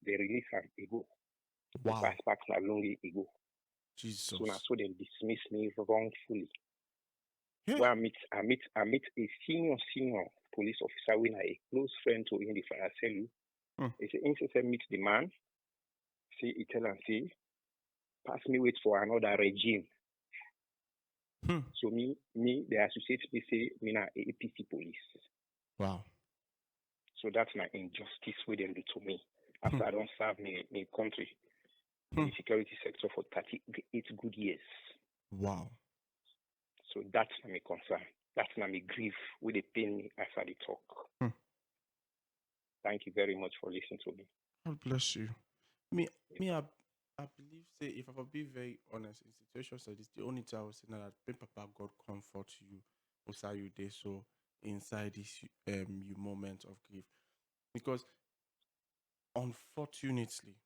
they release an ego. Wow. Pass back na lonely ego. Jesus. So now so they dismiss me wrongfully. Yeah. Where I meet a senior police officer when I a close friend to in the fire cell. He say meet the man, say he tell and say, pass me wait for another regime. So me, they associate me say me na APC police. Wow. So that's my injustice with them to me. After I don't serve my country in the security sector for 38 good years. Wow. So that's my concern. That's my grief with the pain me as I talk. Thank you very much for listening to me. God bless you. I believe, say, if I be very honest, in situations like this, the only thing I would say now that when Papa God comfort you, also you there, so inside this you moment of grief. Because unfortunately,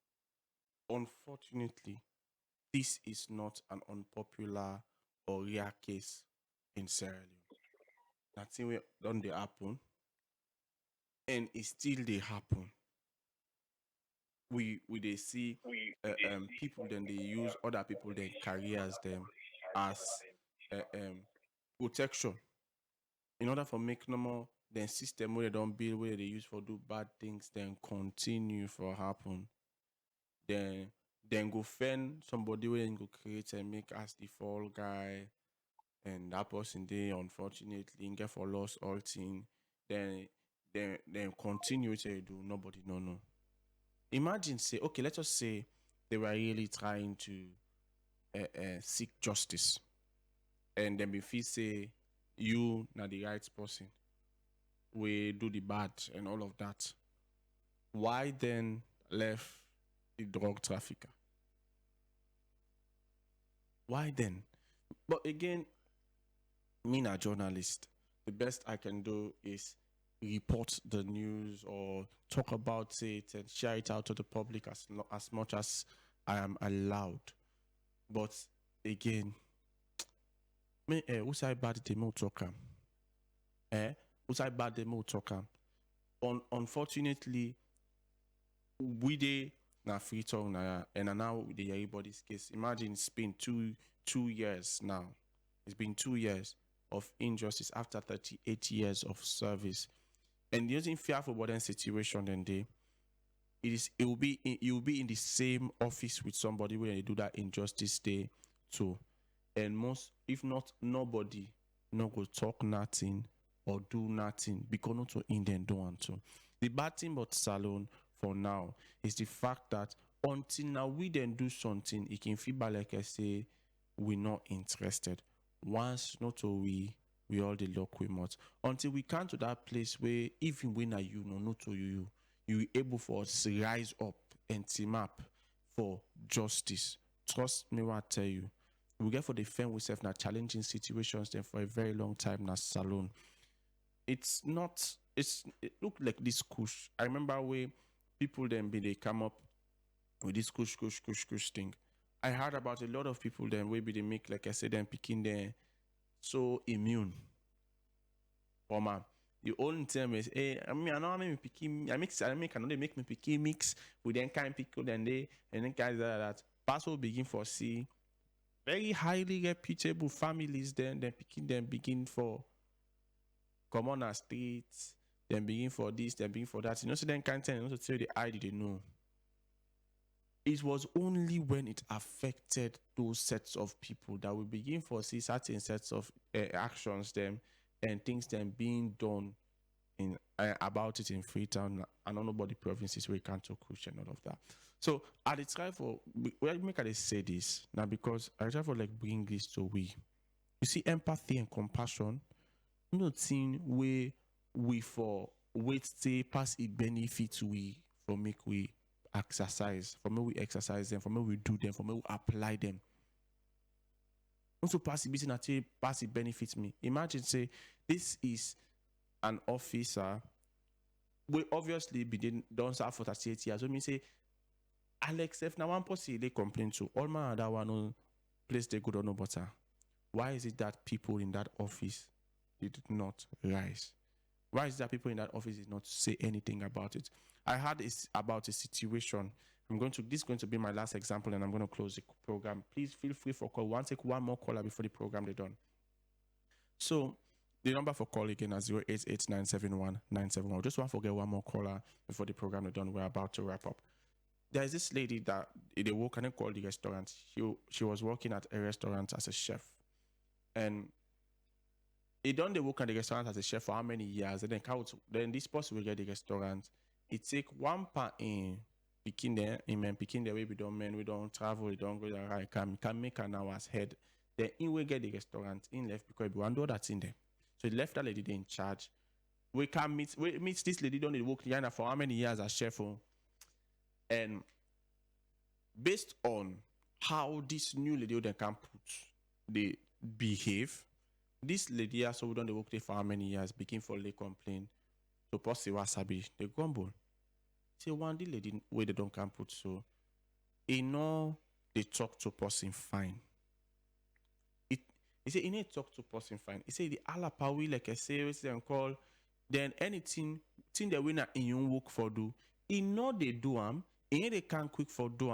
this is not an unpopular or rare case in Sierra Leone. That thing we done they happen, and it still they happen. We they see people, then they use other people, then careers them as protection in order for make normal then system where they don't build, where they use for do bad things, then continue for happen. Then go find somebody where go create and make as the fall guy, and that person they unfortunately get for lost all thing. Then continue to do nobody no. Imagine, say, okay, let us say they were really trying to seek justice, and then if he say you not the right person, we do the bad and all of that, why then left the drug trafficker? Why then? But again, me a journalist, the best I can do is report the news or talk about it and share it out to the public as much as I am allowed. But again, me who's I bad the mo talk who's I bad the mo talk Unfortunately, we dey na free talk na, and now with the everybody's case. Imagine it's been two years now. It's been 2 years of injustice after 38 years of service. And the only fearful about that situation then it will be you'll be in the same office with somebody when they do that injustice day too. And most, if not nobody, no go talk nothing or do nothing because not to in them don't want to. The bad thing about Salone for now is the fact that until now we then do something, it can feel bad like I say we're not interested. Once not to we all the luck we must. Until we come to that place where even when are you no not to you able for us to rise up and team up for justice. Trust me what I tell you. We get for the firm we self now challenging situations then for a very long time now Salone. It look like this kush. I remember where people then they come up with this kush thing. I heard about a lot of people then maybe they make, like I said, them picking them so immune. Oh man, the only term is, hey, I mean, I know I make picking, I make another make me picking mix with them kind pickle then they and then guys that Paso begin for see very highly reputable families then picking them begin for commoner states, then begin for this, then begin for that. You know, so then can't tell, you know, to tell the ID they know. It was only when it affected those sets of people that we begin for see certain sets of actions them and things then being done in about it in Freetown and on nobody provinces where you can't talk Christian and all of that. So I try for make I say this now because I try for like bring this to we. You see, empathy and compassion, not seeing where we for wait stay pass it benefits we for make we exercise, for me we exercise them, for me we do them, for me we apply them. Also pass it benefits me. Imagine say this is an officer we obviously be done serve for 38 years. So me say Alex if now one person they complain to all my other one place they good or no butter. Why is it that people in that office did not rise? Why is that people in that office did not say anything about it? I heard about a situation. This is going to be my last example, and I'm going to close the program. Please feel free for call. Take one more caller before the program is done. So the number for call again is 088971971. Just want to forget one more caller before the program is done. We're about to wrap up. There is this lady that they work and call the restaurant. She was working at a restaurant as a chef, and he done the work at the restaurant as a chef for how many years? And then this person will get the restaurant. It take 1 pound in picking there, picking the way we don't travel, we don't go there, right? Can make an hour's head. Then he will get the restaurant in left because we want to do that in there. So he left that lady there in charge. We meet this lady done the work for how many years as chef. And based on how this new lady then can put they behave, this lady also done the work there for how many years, begin for lay complain. So posse wasabi, the grumble. Say one day lady where they don't can put so they talk to person fine. He say he need talk to person fine. He say the alapawi like I say and call, then anything the winner in your work for do. He know they do they can quick for do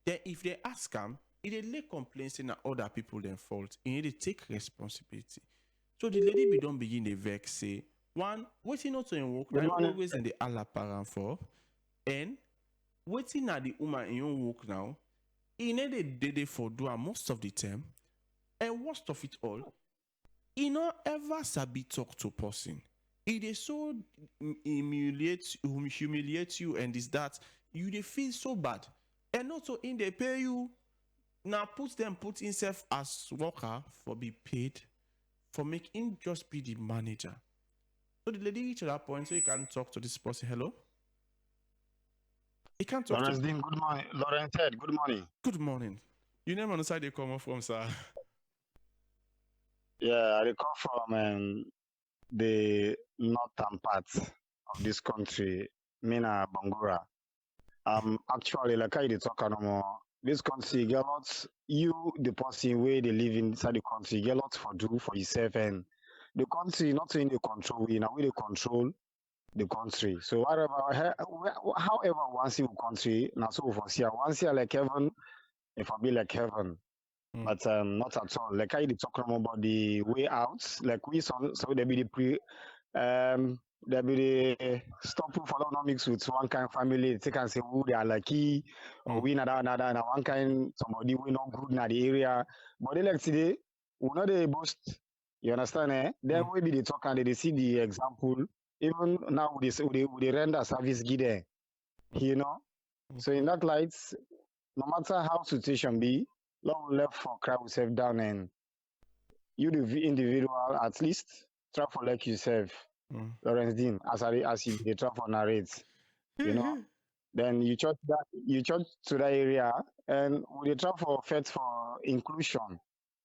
then if they ask if they lay complaints saying that other people then fault, they take responsibility. So the lady be don't begin the vex say one waiting not to in work now always in the alaparan for and waiting at the woman in your work now they did it for do most of the time. And worst of it all, he not ever sabi talk to person. It is so humiliate you and is that you they feel so bad. And also in they pay you now put himself as worker for be paid for make him just be the manager. So the lady reach that point so you can talk to this person. Hello? He can't talk Lawrence Dean, good morning. Lawrence Head, good morning. Good morning. You name on the side they come from, sir. Yeah, I come from the northern part of this country, Mina Bangura. Actually, like I talk no more. This country get lots. You, the person where they live inside the country, get lots for do for yourself, and the country not in the control. We now we they control the country. So however, once you country, now so for see once you like heaven, if I be like heaven. But not at all. Like I did talk about the way out. Like we saw, so there be the there be the stop for economics with one kind of family. They can say who they are lucky or we another and one kind somebody we not good in the area. But they like today, we not the boast. You understand? Then we be the talk and they see the example. Even now they render service give you know. So in that light, no matter how situation be. Long left for crowd yourself down and you the individual at least try for like yourself, Lawrence Dean, as you they try for narrate, you know. Then you church to that area and we try for fight for inclusion.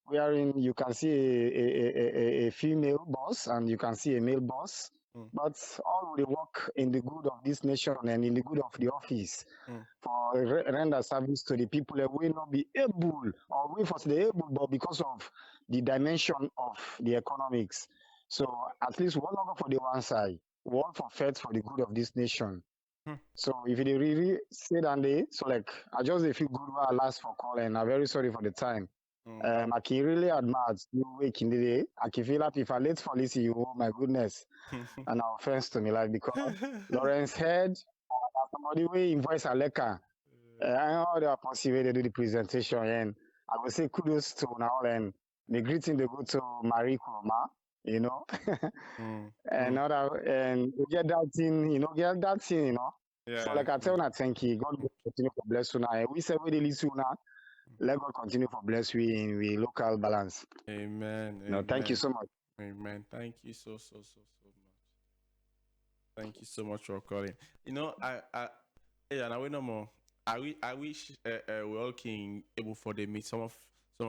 Wherein you can see a female boss and you can see a male boss. But all will work in the good of this nation and in the good of the office for render service to the people that will not be able or we for the able, but because of the dimension of the economics. So at least one over for the one side, one for faith for the good of this nation. So if they really say that they, so like I just feel good while I last for calling. I'm very sorry for the time. I can really admire you waking the day. I can feel like if I late for listen, you, oh my goodness, and no offense to me, like because Lawrence Head, somebody way invoice Aleka, I know they are possible to do the presentation, and I will say kudos to now and the greeting they go to Mary Koroma, you know, and other and we get that thing, get that thing, Yeah. So like I tell you, thank you. God will continue to bless you now. And we say we listen now. Let God continue to bless we in we local balance. Amen. No, thank you so much. Amen. Thank you so much. Thank you so much for calling. I no more. I wish we all can able for the meet some of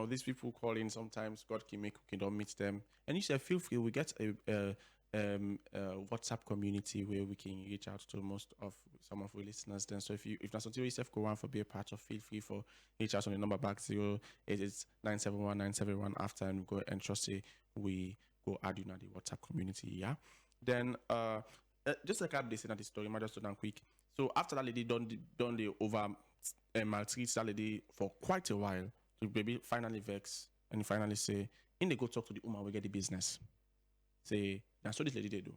these people calling. Sometimes God can make we can don't meet them. And you said feel free. We get a WhatsApp community where we can reach out to most of some of our listeners. Then, so if that's something yourself go on for be a part of, feel free for reach out on the number back 088971971 after and go and trust it. We go add you in the WhatsApp community. Yeah. Then just like I'm listening at the story, I just done quick. So after that lady done the over maltreat that lady for quite a while, the baby finally vex and finally say, in they go talk to the woman we get the business. Say, that's what this lady they do.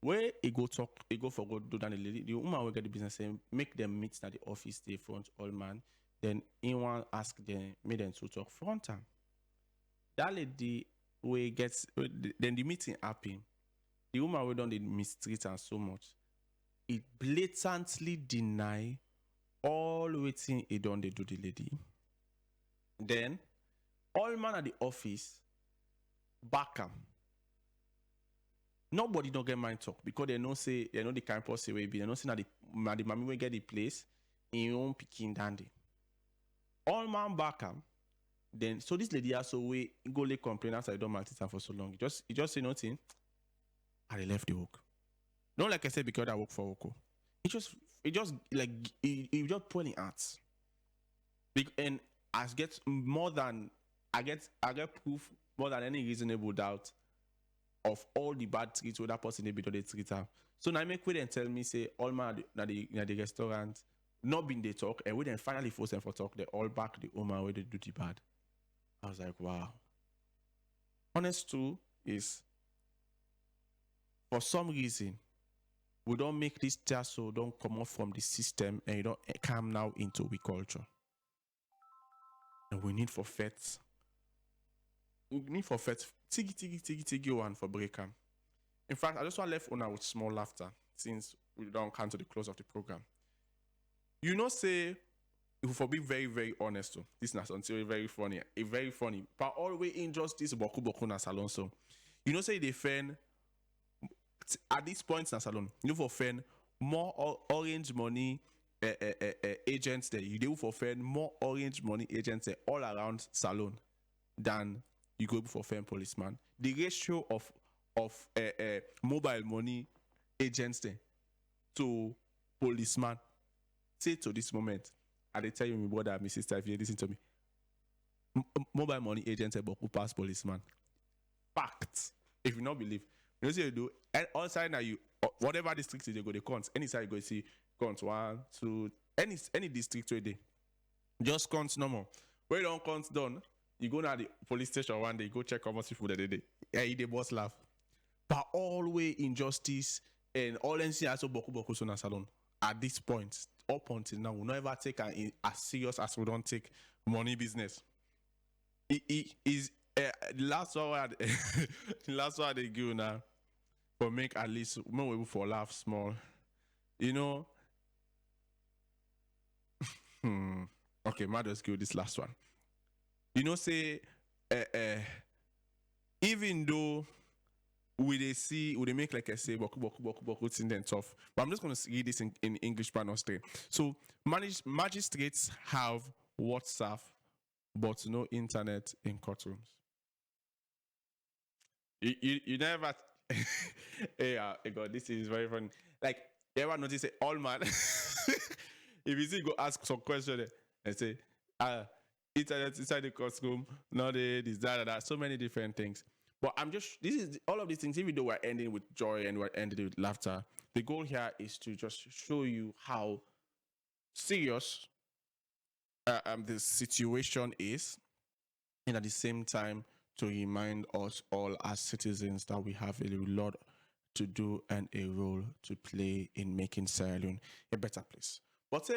Where he go talk, he go for go do that the woman will get the business and make them meet at the office, they front all man. Then anyone ask them, make them to talk front time. That lady we get then the meeting happen. The woman we don't mistreat her so much. It blatantly deny all waiting he done they do the lady. Then all man at the office back him. Nobody don't get mind talk because they know the kind of person will be. They know say the mommy will get the place in own picking dandy. All man back him. Then so this lady also we go lay complain after I don't maltreat her for so long. He just say nothing. I left the work. Not like I said because I work for Oko. It just pointing at. And I get proof more than any reasonable doubt of all the bad treats with that person they treat her. So now I make way and tell me say all man at the restaurant not been they talk and we then finally force them for talk. They all back the woman where they do the bad. I was like, wow. Honest too is for some reason we don't make this just so don't come off from the system and you don't come now into we culture. And we need for fets. Tigi one for breaker. In fact, I just want to left on with small laughter since we don't come to the close of the program. You know, say if we be very, very honest, this is until very funny. Very funny. But always injustice boku na salon so. You know, say they fan at this point in a salon, you for fan more orange money agents there. You do for fan more orange money agents there all around salon than you go for fan policeman. The ratio of mobile money agents there to policeman, say to this moment, I tell you, my brother, my sister, if you listen to me, mobile money agents are who pass policeman. Facts. If you not believe, you know what you do. And all side now you whatever district you go, the counts. Any side you go see counts 1, 2, any district where they just counts normal. Where you don't count done, you go now the police station one day, you go check how much people that they yeah, the boss laugh. But always injustice and all NC also boku so na salon. At this point, up until now, we never take as serious as we don't take money business. It is the last one they give now for make at least more able for laugh small. You know. Okay, might just give this last one. You know, say even though we they make like I say boku thing then tough. But I'm just gonna read this in English panel straight. So magistrates have WhatsApp but no internet in courtrooms. You never hey God, this is very funny. Like you ever notice all man if you see go ask some question and say internet inside the courtroom, not this, that, so many different things. But this is all of these things, even though we're ending with joy and we're ending with laughter, the goal here is to just show you how serious the situation is, and at the same time to remind us all as citizens that we have a lot to do and a role to play in making Sierra Leone a better place. But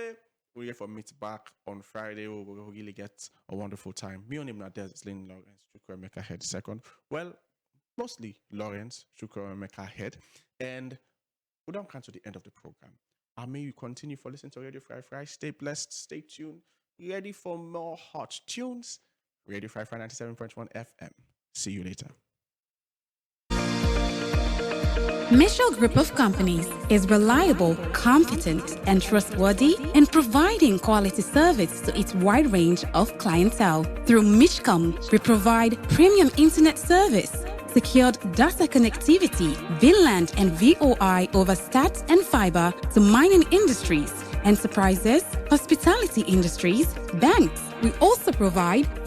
we get for meet back on Friday. We'll really get a wonderful time. Me on him now, there's Lynn Lawrence, Chukwuemeka Head second. Well, mostly Lawrence, Chukwuemeka Head. And we don't come to the end of the program. I may you continue for listening to Radio Fry Fry. Stay blessed, stay tuned. Ready for more hot tunes. Radio Fry Fry 97.1 FM. See you later. Mitchell Group of Companies is reliable, competent, and trustworthy in providing quality service to its wide range of clientele. Through Mitchcom, we provide premium internet service, secured data connectivity, VLAN and VOI over stats and fiber to mining industries, enterprises, hospitality industries, banks. We also provide